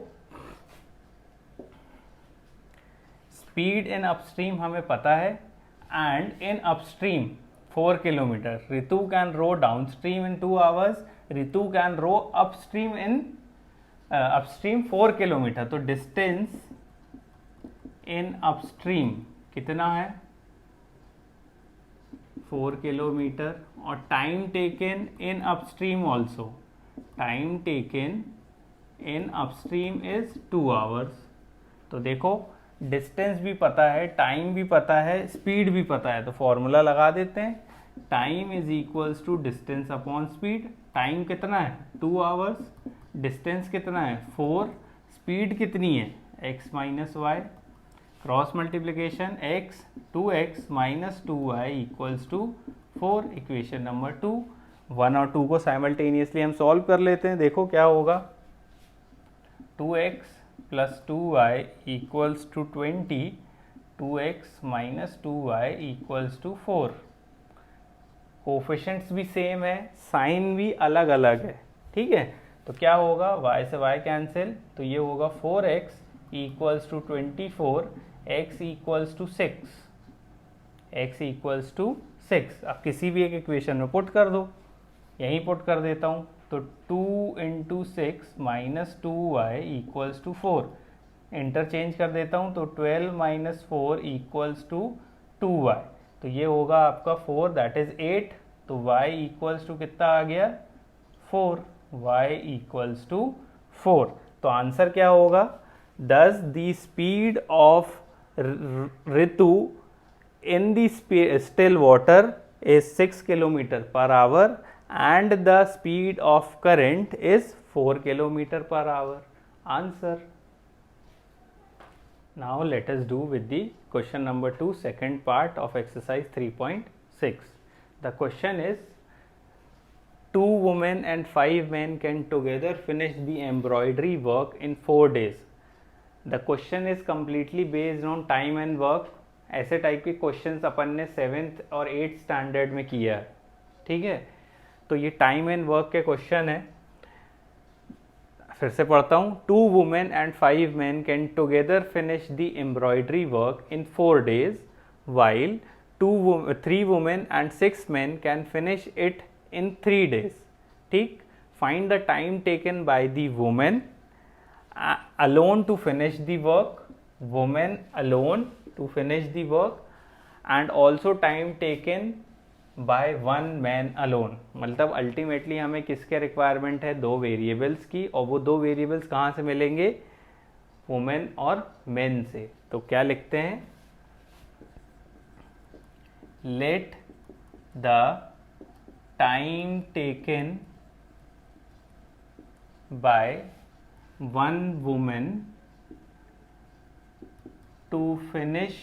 स्पीड इन अपस्ट्रीम हमें पता है and in upstream 4 kilometre, Ritu can row downstream in 2 hours, Ritu can row upstream in upstream 4 kilometre, तो डिस्टेंस इन अपस्ट्रीम कितना है 4 किलोमीटर, और time taken in upstream also, time taken in upstream is 2 hours. तो देखो, distance भी पता है, time भी पता है, स्पीड भी पता है, तो फॉर्मूला लगा देते हैं, time is equals to distance upon speed, time कितना है 2 आवर्स, डिस्टेंस कितना है 4, स्पीड कितनी है x minus y, cross multiplication x 2x minus 2y equals to 4, equation number 2। 1 और 2 को साइमल्टेनियसली हम सॉल्व कर लेते हैं। देखो क्या होगा, 2x plus 2y equals to 20, 2x minus 2y equals to 4, coefficients भी सेम है, साइन भी अलग अलग है, ठीक है। तो क्या होगा, y से y कैंसिल, तो ये होगा 4x equals to 24, x equals to 6, x equals to 6। अब किसी भी एक इक्वेशन में पुट कर दो, यहीं पुट कर देता हूँ, तो 2 into 6 minus 2y equals to 4, interchange कर देता हूँ, तो 12 माइनस 4 इक्वल्स टू 2y, तो ये होगा आपका 4 दैट इज 8, तो y इक्वल्स टू कितना आ गया 4, y इक्वल्स टू 4। तो आंसर क्या होगा, does the speed of Ritu in the still water is 6 kilometer per hour and the speed of current is 4 kilometer per hour. Answer. Now let us do with the question number 2, second part of exercise 3.6. The question is, 2 women and 5 men can together finish the embroidery work in 4 days. The question is completely based on time and work. ऐसे type के questions अपन ने 7th और 8th standard में किया है, ठीक है। तो ये टाइम एंड वर्क के क्वेश्चन है। फिर से पढ़ता हूँ, 2 women and 5 men can together finish the embroidery work in 4 days, while 3 women and 6 men can finish it in 3 days. ठीक, find the time taken by the woman alone to finish the work, woman alone to finish the work, and also time taken by 1 man alone. मतलब ultimately हमें किसके requirement है, 2 variables की, और वो 2 variables कहाँ से मिलेंगे, वुमेन और मेन से। तो क्या लिखते हैं, let the time taken by 1 women to finish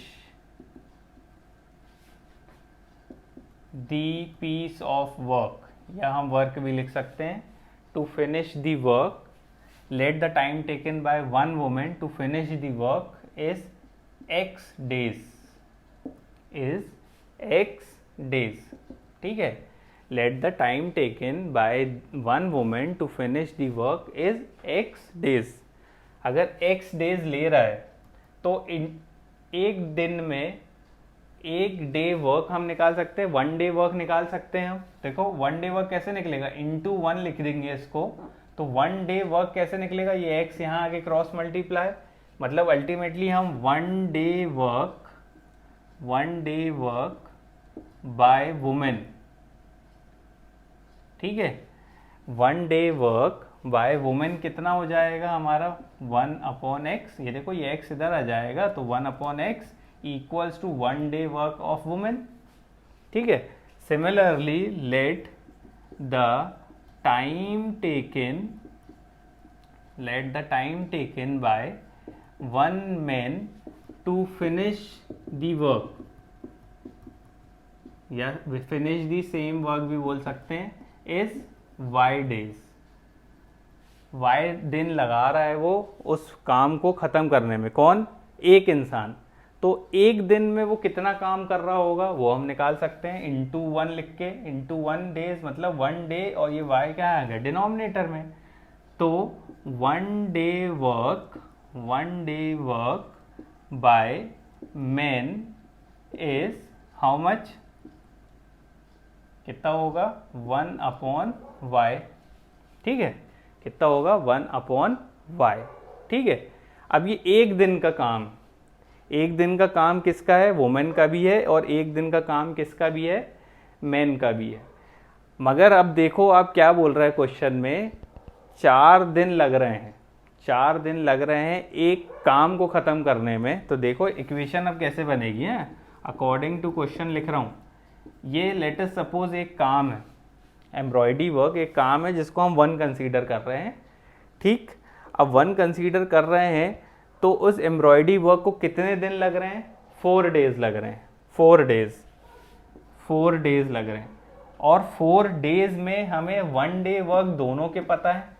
the piece of work, या हम वर्क भी लिख सकते हैं, to finish the work, let the time taken by one women to finish the work is x days, is x days, ठीक है। Let the time taken by one women to finish the work is x days। अगर x days ले रहा है तो एक दिन में एक डे वर्क हम निकाल सकते हैं, वन डे वर्क निकाल सकते हैं हम। देखो वन डे वर्क कैसे निकलेगा, इंटू वन लिख देंगे इसको, तो वन डे वर्क कैसे निकलेगा, ये x यहाँ आगे क्रॉस मल्टीप्लाई, मतलब अल्टीमेटली हम one day work by women, ठीक है, one day work by women कितना हो जाएगा हमारा 1/x, ये देखो ये x इधर आ जाएगा, तो 1/x equals to one day work of women, ठीक है। Similarly let the time taken by one man to finish the work, या फिनिश द सेम वर्क भी बोल सकते हैं, इज y days। y दिन लगा रहा है वो उस काम को खत्म करने में, कौन, एक इंसान, तो एक दिन में वो कितना काम कर रहा होगा वो हम निकाल सकते हैं, इंटू वन लिख के, इंटू वन डेज, मतलब वन डे, और ये y क्या आ गया डिनोमिनेटर में, तो one day work by man is how much, कितना होगा 1/y, ठीक है, कितना होगा 1/y, ठीक है। अब ये एक दिन का काम किसका है, वुमेन का भी है, और एक दिन का काम किसका भी है, मैन का भी है। मगर अब देखो आप क्या बोल रहा है क्वेश्चन में, 4 दिन लग रहे हैं एक काम को ख़त्म करने में। तो देखो इक्वेशन अब कैसे बनेगी है, अकॉर्डिंग टू क्वेश्चन लिख रहा हूँ। ये लेट अस सपोज एक काम है, एम्ब्रॉयडरी वर्क एक काम है जिसको हम 1 कंसीडर कर रहे हैं, ठीक। अब 1 कंसीडर कर रहे हैं तो उस एम्ब्रॉयडरी वर्क को कितने दिन लग रहे हैं, 4 डेज लग रहे हैं, 4 डेज लग रहे हैं। और 4 डेज में हमें वन डे वर्क दोनों के पता है,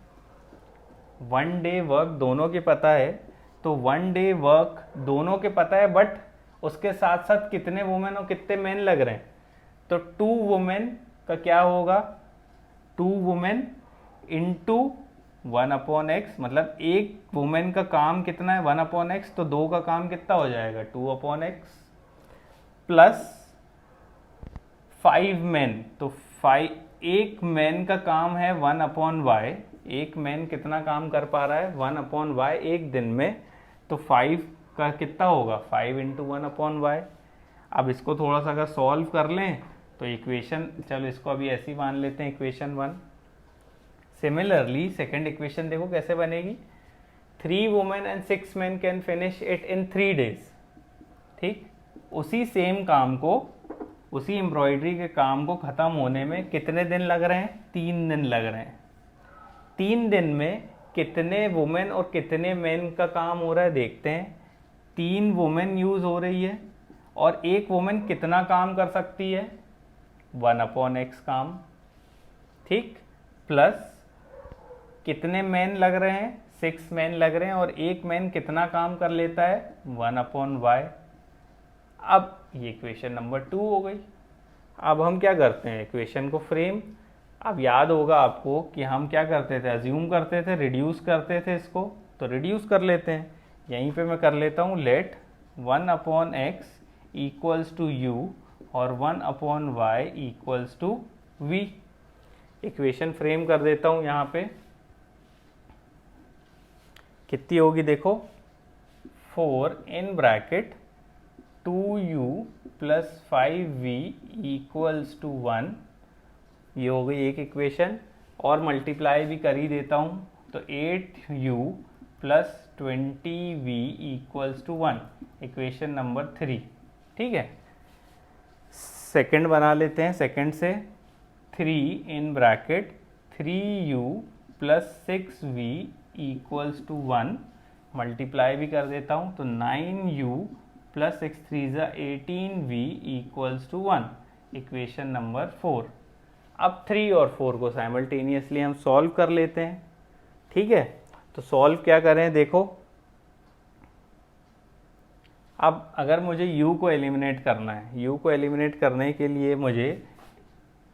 तो वन डे वर्क दोनों के पता है, बट उसके साथ साथ कितने वुमेन और कितने मैन लग रहे हैं, तो 2 वुमेन का क्या होगा, 2 वुमेन इंटू 1/x, मतलब एक वुमेन का काम कितना है 1/x, तो 2 का काम कितना हो जाएगा 2/x, प्लस 5 मैन, तो एक मैन का काम है 1/y, एक मैन कितना काम कर पा रहा है 1/y एक दिन में, तो 5 का कितना होगा 5 इंटू 1/y। अब इसको थोड़ा सा अगर सॉल्व कर लें तो इक्वेशन, चलो इसको अभी ऐसे ही मान लेते हैं, इक्वेशन 1। सिमिलरली सेकेंड इक्वेशन देखो कैसे बनेगी, 3 women and 6 man can finish it in 3 days, ठीक। उसी सेम काम को, उसी एम्ब्रॉयडरी के काम को ख़त्म होने में कितने दिन लग रहे हैं, 3 दिन लग रहे हैं। 3 दिन में कितने वुमेन और कितने मैन का काम हो रहा है देखते हैं। 3 वुमेन यूज़ हो रही है, और एक वुमेन कितना काम कर सकती है 1/x काम, ठीक, प्लस कितने मैन लग रहे हैं 6 मैन लग रहे हैं, और एक मैन कितना काम कर लेता है 1/y। अब ये इक्वेशन नंबर 2 हो गई। अब हम क्या करते हैं, इक्वेशन को फ्रेम, अब याद होगा आपको कि हम क्या करते थे, अज्यूम करते थे, रिड्यूस करते थे इसको, तो रिड्यूस कर लेते हैं। यहीं पे मैं कर लेता हूँ, late 1/x equals to u और 1/y equals to v। Equation frame कर देता हूँ, यहाँ पे कितनी होगी देखो, 4 in bracket 2u plus 5v equals to 1, ये हो गई एक इक्वेशन। और मल्टीप्लाई भी कर ही देता हूँ, तो 8u plus 20v equals to 1, equation number 3, ठीक है। सेकंड बना लेते हैं, सेकंड से 3 in bracket 3u plus 6v equals to 1, multiply भी कर देता हूँ, तो 9u plus 6 3 18v equals to 1, equation number 4। अब 3 और 4 को साइमल्टेनियसली हम सॉल्व कर लेते हैं। ठीक है, तो सॉल्व क्या करें, देखो अब अगर मुझे u को एलिमिनेट करना है, u को एलिमिनेट करने के लिए मुझे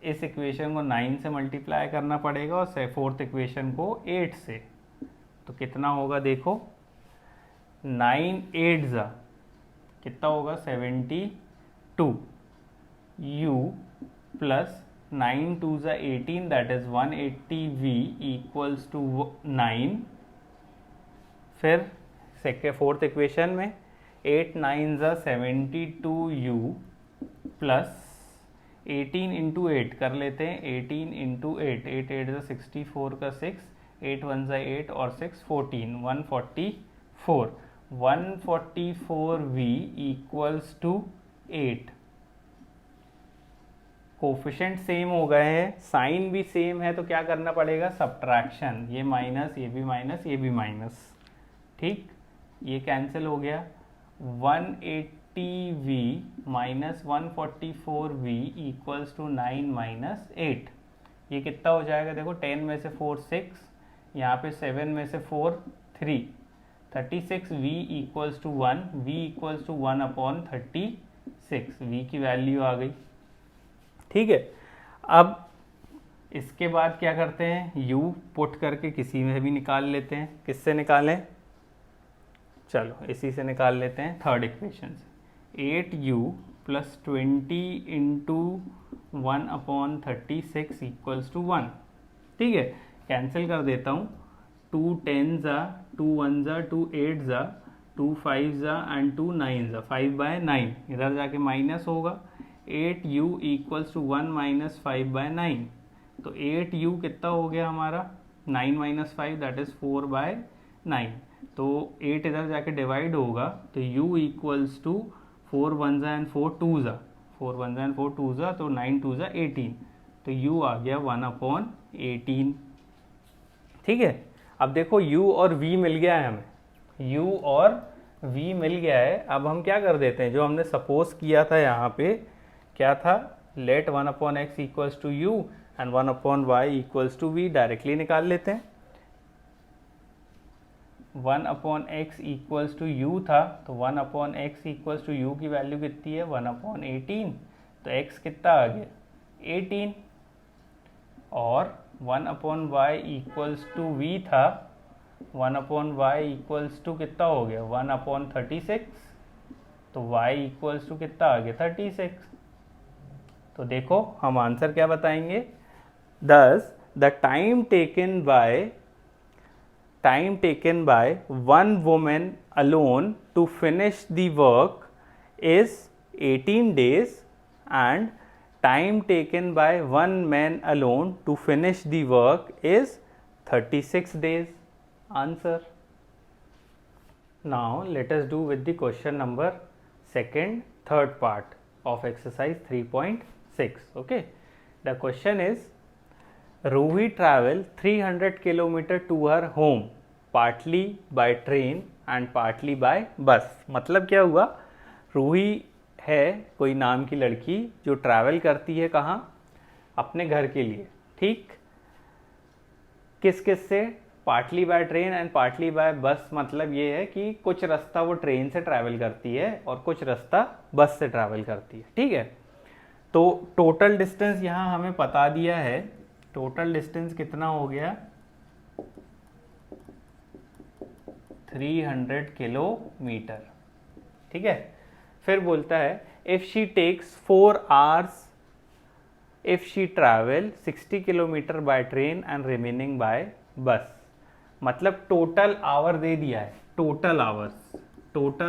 इस इक्वेशन को 9 से मल्टीप्लाई करना पड़ेगा और फोर्थ इक्वेशन को 8 से। तो कितना होगा देखो, 9 8 जा कितना होगा 72 u प्लस 9 2 जा 18 that is 180 v equals to 9। फिर सेकेंड फोर्थ इक्वेशन में 8 9 जा 72 u प्लस 18 इंटू 8 कर लेते हैं, 18 इंटू 8, 8 8 जा 64 का 6, 8 1 जा 8 और 6 14, 144 144v equals to 8। Coefficient same हो गए हैं, साइन भी सेम है, तो क्या करना पड़ेगा, सब्ट्रैक्शन, ये माइनस, ये भी माइनस, ये भी माइनस। ठीक, ये कैंसिल हो गया, 180v minus 144v equals to 9 minus 8। ये कितना हो जाएगा देखो, 10 में से 4 6, यहाँ पे 7 में से 4 3, 36v equals to 1, v equals to 1 upon 36, v की वैल्यू आ गई। ठीक है, अब इसके बाद क्या करते हैं, u पुट करके किसी में भी निकाल लेते हैं। किससे निकालें, चलो इसी से निकाल लेते हैं, थर्ड इक्वेशन से। 8u plus 20 into 1 upon 36 equals to 1। ठीक है, कैंसिल कर देता हूँ, 2 10 जा, 2 1 जा, 2 8 जा, 2 5 जा एंड 2 9 जा, 5/9 इधर जाके माइनस होगा, 8u इक्वल्स टू 1 माइनस 5/9। तो 8u कितना हो गया हमारा, 9 माइनस 5 दैट इज 4/9। तो 8 इधर जाके डिवाइड होगा, तो u इक्वल्स टू 4 1 जा एंड 4 2 जा, 4 1 जा एंड 4 2 जा, तो 9 2 जा 18, तो u आ गया 1 अपॉन 18। ठीक है, अब देखो u और v मिल गया है हमें, u और v मिल गया है। अब हम क्या कर देते हैं, जो हमने सपोज किया था यहाँ पे क्या था, let 1 upon x equals to you and 1 upon Y equals to v, directly निकाल लेते हैं। 1 upon x equals to u था, तो 1 upon x equals to you की वैल्यू कितनी है, 1 अपॉन 18, तो x कितना आ गया 18। और 1 upon Y equals to v था, 1 अपॉन वाई इक्वल्स टू कितना हो गया 1 अपॉन 36, तो y इक्वल्स टू कितना आ गया 36। तो देखो हम आंसर क्या बताएंगे, thus the time taken by one woman alone to finish the work is 18 days and time taken by one man alone to finish the work is 36 days. Answer. Now let us do with the question number second, third part of exercise 3.6. Okay, the question is, Ruhi traveled 300 km to her home partly by train and partly by bus. मतलब क्या हुआ, रूही है कोई नाम की लड़की जो travel करती है कहाँ, अपने घर के लिए। ठीक, किस किस से, partly bye train and partly bye bus. मतलब ये है कि कुछ रास्ता वो ट्रेन से ट्रैवल करती है और कुछ रास्ता बस से ट्रैवल करती है। ठीक है, तो टोटल डिस्टेंस यहाँ हमें बता दिया है, टोटल डिस्टेंस कितना हो गया 300 किलोमीटर। ठीक है, फिर बोलता है if she takes 4 hours if she travel 60 kilometre by train and remaining by bus. मतलब टोटल आवर दे दिया है, टोटल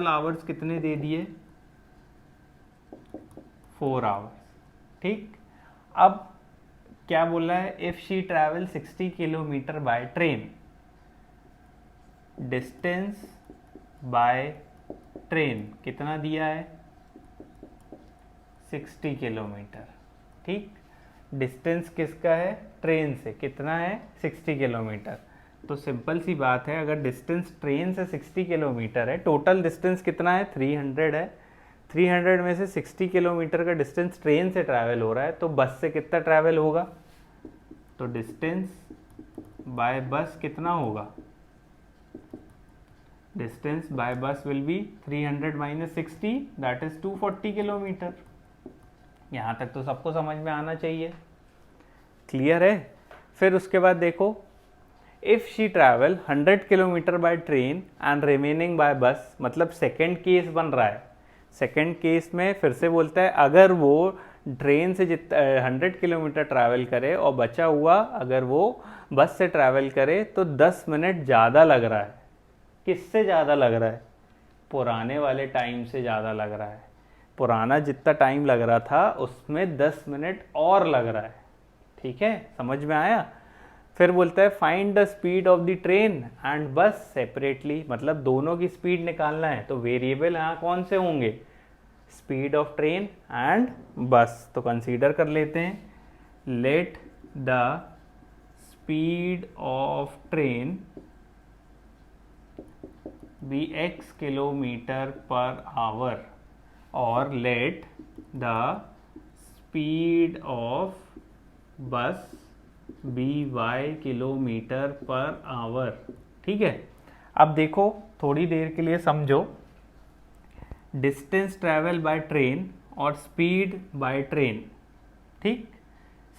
आवर्स कितने दे दिए 4 hours। ठीक, अब क्या बोला है, if she travel 60 kilometre by train, distance by train कितना दिया है 60 किलोमीटर। ठीक, डिस्टेंस किसका है, ट्रेन से, कितना है 60 किलोमीटर। तो सिंपल सी बात है, अगर डिस्टेंस ट्रेन से 60 किलोमीटर है, टोटल डिस्टेंस कितना है 300 है, 300 में से 60 किलोमीटर का डिस्टेंस ट्रेन से ट्रैवल हो रहा है, तो बस से कितना ट्रैवल होगा? तो डिस्टेंस बाय बस कितना होगा? डिस्टेंस बाय बस will be 300 minus 60, that is 240 kilometre. यहाँ तक तो सबको समझ में आना चाहिए, क्लियर है। फिर उसके बाद देखो, if she travel 100 kilometre by train and remaining by bus, मतलब सेकेंड केस बन रहा है। सेकेंड केस में फिर से बोलता है अगर वो ट्रेन से 100 किलोमीटर ट्रैवल करे और बचा हुआ अगर वो बस से ट्रैवल करे तो 10 मिनट ज़्यादा लग रहा है। किससे ज़्यादा लग रहा है? पुराने वाले टाइम से ज़्यादा लग रहा है। पुराना जितना टाइम लग रहा था उसमें 10 मिनट और लग रहा है। ठीक है, समझ में आया। फिर बोलता है find the speed of the train and बस सेपरेटली, मतलब दोनों की स्पीड निकालना है। तो वेरिएबल यहाँ कौन से होंगे? स्पीड ऑफ ट्रेन एंड बस। तो कंसीडर कर लेते हैं, let the speed of train be x kilometre per hour और let the speed of bus be y kilometre per hour. ठीक है, अब देखो थोड़ी देर के लिए समझो, डिस्टेंस ट्रैवल बाय ट्रेन और स्पीड बाय ट्रेन। ठीक,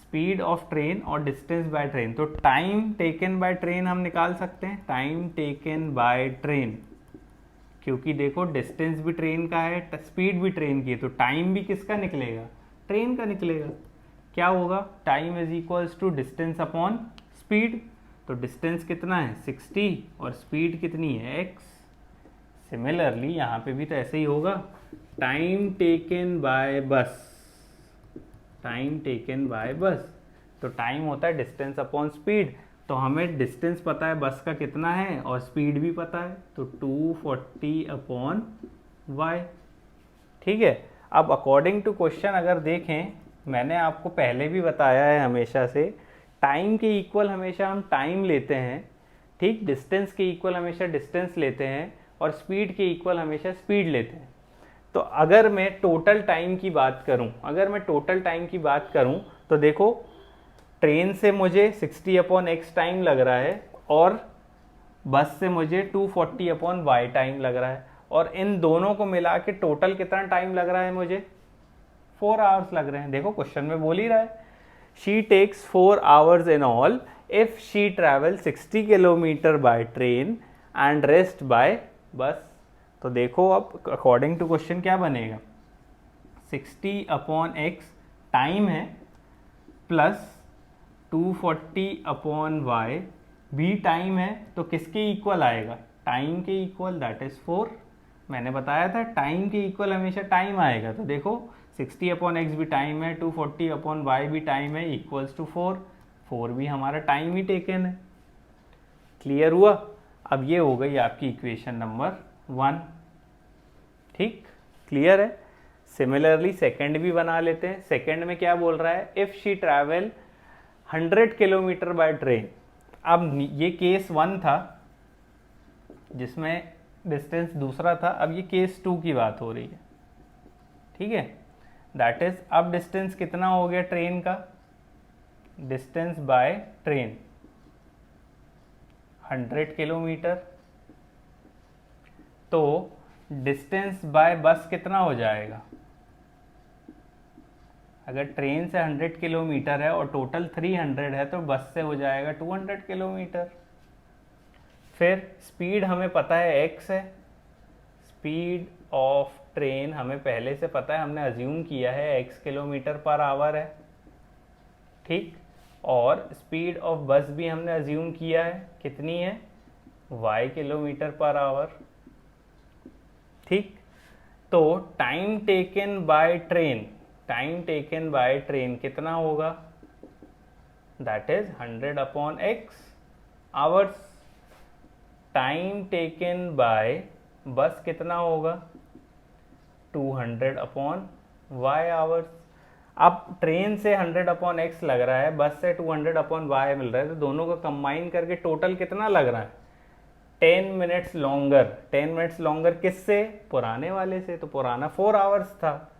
स्पीड ऑफ ट्रेन और डिस्टेंस बाय ट्रेन। तो टाइम टेकन बाय ट्रेन हम निकाल सकते हैं, टाइम टेकन बाय ट्रेन, क्योंकि देखो डिस्टेंस भी ट्रेन का है, स्पीड भी ट्रेन की है, तो टाइम भी किसका निकलेगा? ट्रेन का निकलेगा। क्या होगा? Time is equals to distance upon speed. तो डिस्टेंस कितना है? 60 और स्पीड कितनी है? x। सिमिलरली यहाँ पे भी तो ऐसे ही होगा, टाइम टेकन बाय बस, टाइम टेकन बाय बस, तो टाइम होता है डिस्टेंस अपॉन स्पीड। तो हमें डिस्टेंस पता है बस का कितना है और स्पीड भी पता है, तो 240 अपॉन y। ठीक है, अब अकॉर्डिंग टू क्वेश्चन अगर देखें, मैंने आपको पहले भी बताया है हमेशा से, टाइम के इक्वल हमेशा हम टाइम लेते हैं। ठीक, डिस्टेंस के इक्वल हमेशा डिस्टेंस लेते हैं और स्पीड के इक्वल हमेशा स्पीड लेते हैं। तो अगर मैं टोटल टाइम की बात करूं, तो देखो ट्रेन से मुझे 60 अपॉन x टाइम लग रहा है और बस से मुझे 240 अपॉन y टाइम लग रहा है, और इन दोनों को मिला के टोटल कितना टाइम लग रहा है मुझे? 4 आवर्स लग रहे हैं। देखो क्वेश्चन में बोल ही रहा है, she takes 4 hours in all if she travel 60 kilometre by train and rest by bus. तो देखो अब अकॉर्डिंग टू क्वेश्चन क्या बनेगा? 60 अपॉन x टाइम है प्लस 240 अपॉन y भी टाइम है, तो किसके इक्वल आएगा? टाइम के इक्वल, दैट इज 4। मैंने बताया था टाइम के इक्वल हमेशा टाइम आएगा। तो देखो 60 अपॉन x भी टाइम है, 240 अपॉन y भी टाइम है, इक्वल्स टू 4। 4 भी हमारा टाइम ही टेकन है। क्लियर हुआ? अब ये हो गई आपकी इक्वेशन नंबर 1। ठीक, क्लियर है। सिमिलरली सेकंड भी बना लेते हैं। सेकंड में क्या बोल रहा है? If she travel 100 kilometre by train. अब ये केस 1 था जिसमें डिस्टेंस दूसरा था, अब ये केस 2 की बात हो रही है। ठीक है, दैट इज अब डिस्टेंस कितना हो गया ट्रेन का? डिस्टेंस बाय ट्रेन 100 किलोमीटर, तो डिस्टेंस बाय बस कितना हो जाएगा? अगर ट्रेन से 100 किलोमीटर है और टोटल 300 है तो बस से हो जाएगा 200 किलोमीटर। फिर स्पीड हमें पता है x है, स्पीड ऑफ ट्रेन हमें पहले से पता है, हमने अज्यूम किया है x किलोमीटर पर आवर है। ठीक, और स्पीड ऑफ बस भी हमने अज्यूम किया है, कितनी है? y kilometre per hour. ठीक, तो time taken by train, time taken by train कितना होगा? That is 100 upon x hours. Time taken bye बस कितना होगा? 200 अपॉन y आवर्स। अब ट्रेन से 100 अपॉन x लग रहा है, बस से 200 अपॉन y मिल रहा है, तो दोनों को कंबाइन करके टोटल कितना लग रहा है? 10 मिनट्स लॉन्गर, 10 मिनट्स लॉन्गर किससे, पुराने वाले से, तो पुराना 4 आवर्स था।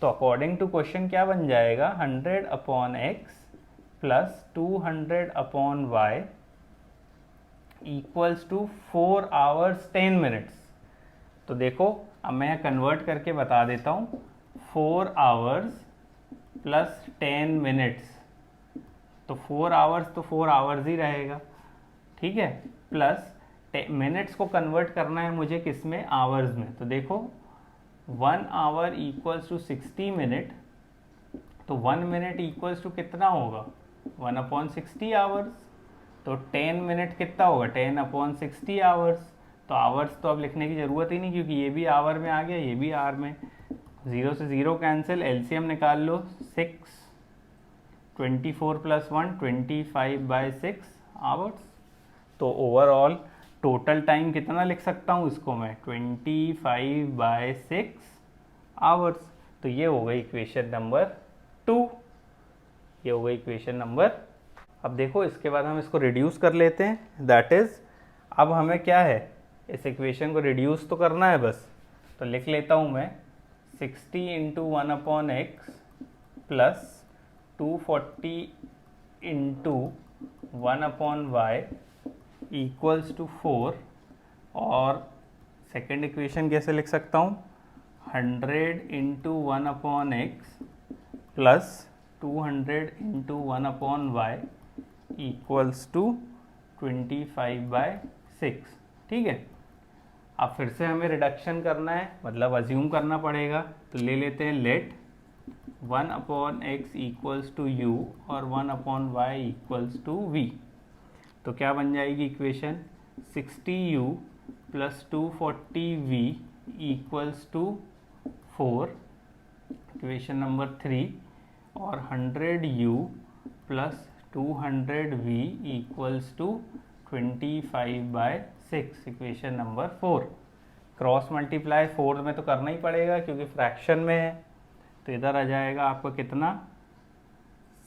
तो अकॉर्डिंग टू क्वेश्चन क्या बन जाएगा, 100 upon x plus 200 upon Y equals to 4 hours 10 minutes. तो देखो अब मैं कन्वर्ट करके बता देता हूँ, 4 आवर्स प्लस 10 मिनट्स, तो 4 आवर्स तो 4 आवर्स ही रहेगा, ठीक है, प्लस मिनट्स को कन्वर्ट करना है मुझे किस में, आवर्स में। तो देखो 1 आवर इक्वल्स टू 60 मिनट, तो 1 मिनट इक्वल्स टू कितना होगा, 1 अपॉन 60 आवर्स। तो 10 मिनट कितना होगा, 10 अपॉन 60 आवर्स। तो आवर्स तो अब लिखने की ज़रूरत ही नहीं, क्योंकि ये भी आवर में आ गया, ये भी आर में, 0 से 0 कैंसिल, एलसीएम निकाल लो, 6, 24 प्लस 1 25/6 आवर्स। तो ओवरऑल टोटल टाइम कितना लिख सकता हूँ इसको मैं, 25/6 आवर्स। तो ये हो गई इक्वेशन नंबर 2, ये हो गई इक्वेशन नंबर। अब देखो इसके बाद हम इसको रिड्यूस कर लेते हैं, दैट इज अब हमें क्या है, इस इक्वेशन को रिड्यूस तो करना है बस। तो लिख लेता हूँ मैं 60 into 1 upon x plus 240 into 1 upon Y equals to 4, और सेकेंड इक्वेशन कैसे लिख सकता हूँ, 100 into 1 upon x plus 200 into 1 upon Y equals to 25/6, ठीक है। अब फिर से हमें रिडक्शन करना है, मतलब अज्यूम करना पड़ेगा, तो ले लेते हैं let 1 upon x equals to you और 1 upon Y equals to v. तो क्या बन जाएगी equation, 60u plus 240v equals to 4, equation number 3, और 100u plus 200v equals to 25/6, equation number 4। Cross multiply 4 में तो करना ही पड़ेगा क्योंकि फ्रैक्शन में है, तो इधर आ जाएगा आपको कितना,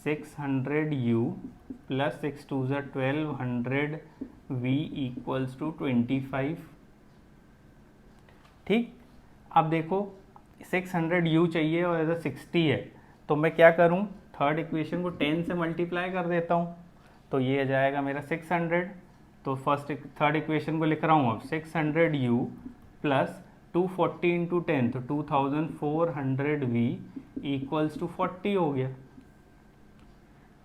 600u plus 6 2 1200v equals to 25, ठीक। अब देखो 600u चाहिए और इधर 60 है, तो मैं क्या करूं, थर्ड इक्वेशन को 10 से मल्टीप्लाई कर देता हूं, तो ये आ जाएगा मेरा 600। तो थर्ड इक्वेशन को लिख रहा हूं अब, 600u प्लस 240 इंटू 10, तो 2400v इक्वल्स टू 40 हो गया।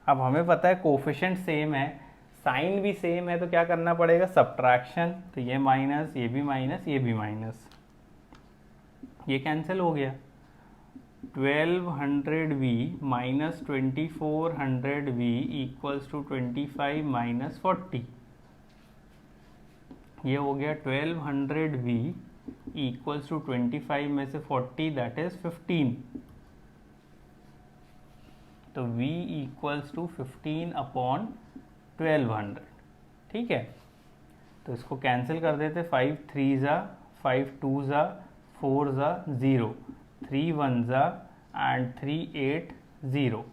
अब हमें पता है कोफिशिएंट सेम है, साइन भी सेम है, तो क्या करना पड़ेगा, सब्ट्रैक्शन, तो ये माइनस, ये भी माइनस, ये भी माइनस, ये कैंसिल हो गया। 1200v minus 2400v equals to 25 minus 40, ये हो गया 1200v इक्वल्स टू 25 में से 40 दैट इज 15, तो v इक्वल्स टू 15 अपॉन 1200, ठीक है। तो इसको कैंसिल कर देते, 5 3 ज़ा 5 2 ज़ा 4 ज़ा 0, 3 1 ज़ा एंड 3 8 0,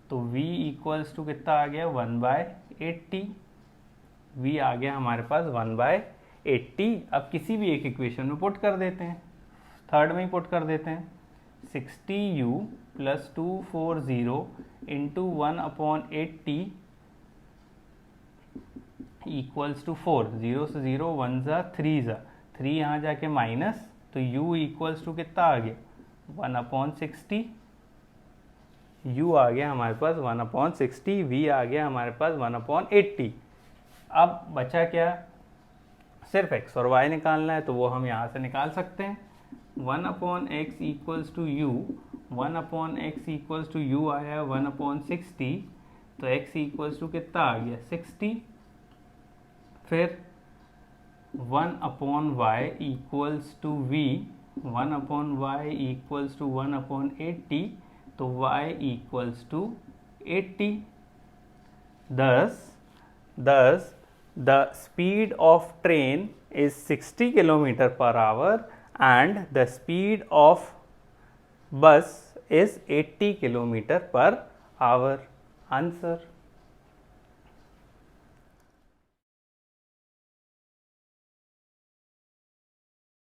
तो v इक्वल्स टू कितना आ गया, 1/80, v आ गया हमारे पास 1/80। अब किसी भी एक इक्वेशन में पुट कर देते हैं, थर्ड में ही पुट कर देते हैं, 60u plus 240 into 1 upon 80 equals to 4, 0 से 0 1 ज़ा 3 ज़ा 3 यहाँ जाके माइनस, तो u इक्वल्स टू कितना आ गया, 1 अपॉन 60, u आ गया हमारे पास 1 अपॉन 60, v आ गया हमारे पास 1 अपॉन 80। अब बचा क्या, सिर्फ x और y निकालना है, तो वो हम यहाँ से निकाल सकते हैं। 1 upon x equals to you, 1 upon x equals to u आया 1 अपॉन 60, तो x इक्वल्स टू कितना आ गया 60। फिर 1 upon Y equals to v, 1 upon Y equals to 1 upon 80, तो y equals to 80। Thus the speed of train is 60 km/h and the speed of bus is 80 km/h. Answer.